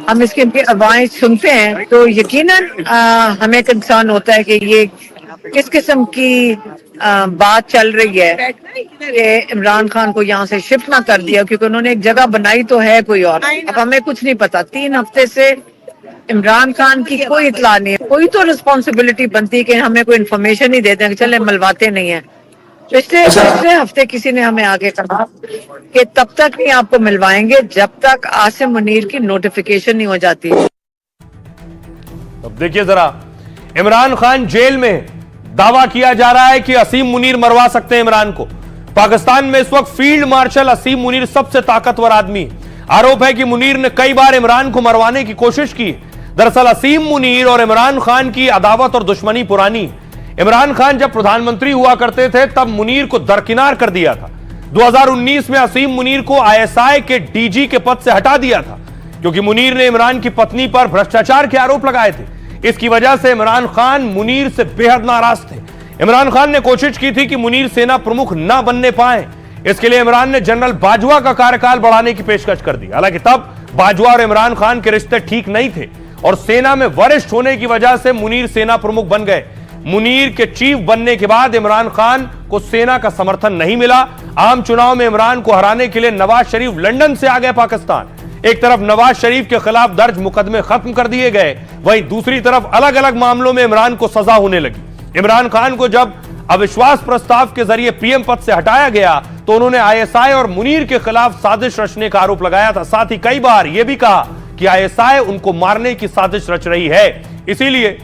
हम इसकी अफवाहें सुनते हैं तो यकीनन हमें कंसर्न होता है कि ये किस किस्म की बात चल रही है कि इमरान खान को यहाँ से शिफ्ट ना कर दिया, क्योंकि उन्होंने एक जगह बनाई तो है कोई और। अब हमें कुछ नहीं पता। 3 हफ्ते से इमरान खान की कोई इतला नहीं है। कोई तो रिस्पॉन्सिबिलिटी बनती है कि हमें कोई इन्फॉर्मेशन ही देते हैं कि चले मिलवाते नहीं है। पिछले हफ्ते किसी ने हमें आगे कहा कि तब तक नहीं आपको मिलवाएंगे जब तक आसिम मुनीर की नोटिफिकेशन नहीं हो जाती। अब देखिए जरा, इमरान खान जेल में, दावा किया जा रहा है कि असीम मुनीर मरवा सकते हैं इमरान को। पाकिस्तान में इस वक्त फील्ड मार्शल असीम मुनीर सबसे ताकतवर आदमी है। आरोप है कि मुनीर ने कई बार इमरान को मरवाने की कोशिश की। दरअसल असीम मुनीर और इमरान खान की अदावत और दुश्मनी पुरानी है। इमरान खान जब प्रधानमंत्री हुआ करते थे तब मुनीर को दरकिनार कर दिया था। 2019 में असीम मुनीर को आईएसआई के डीजी के पद से हटा दिया था क्योंकि मुनीर ने इमरान की पत्नी पर भ्रष्टाचार के आरोप लगाए थे। इसकी वजह से इमरान खान मुनीर से बेहद नाराज थे। इमरान खान ने कोशिश की थी कि मुनीर सेना प्रमुख ना बनने पाए, इसके लिए इमरान ने जनरल बाजवा का कार्यकाल बढ़ाने की पेशकश कर दी। हालांकि तब बाजवा और इमरान खान के रिश्ते ठीक नहीं थे और सेना में वरिष्ठ होने की वजह से मुनीर सेना प्रमुख बन गए। मुनीर के चीफ बनने के बाद इमरान खान को सेना का समर्थन नहीं मिला। आम चुनाव में इमरान को हराने के लिए नवाज शरीफ लंदन से आ गए पाकिस्तान। एक तरफ नवाज शरीफ के खिलाफ दर्ज मुकदमे खत्म कर दिए गए, वहीं दूसरी तरफ अलग अलग मामलों में इमरान को सजा होने लगी। इमरान खान को जब अविश्वास प्रस्ताव के जरिए पीएम पद से हटाया गया तो उन्होंने आईएसआई और मुनीर के खिलाफ साजिश रचने का आरोप लगाया था। साथ ही कई बार यह भी कहा कि आईएसआई उनको मारने की साजिश रच रही है। इसीलिए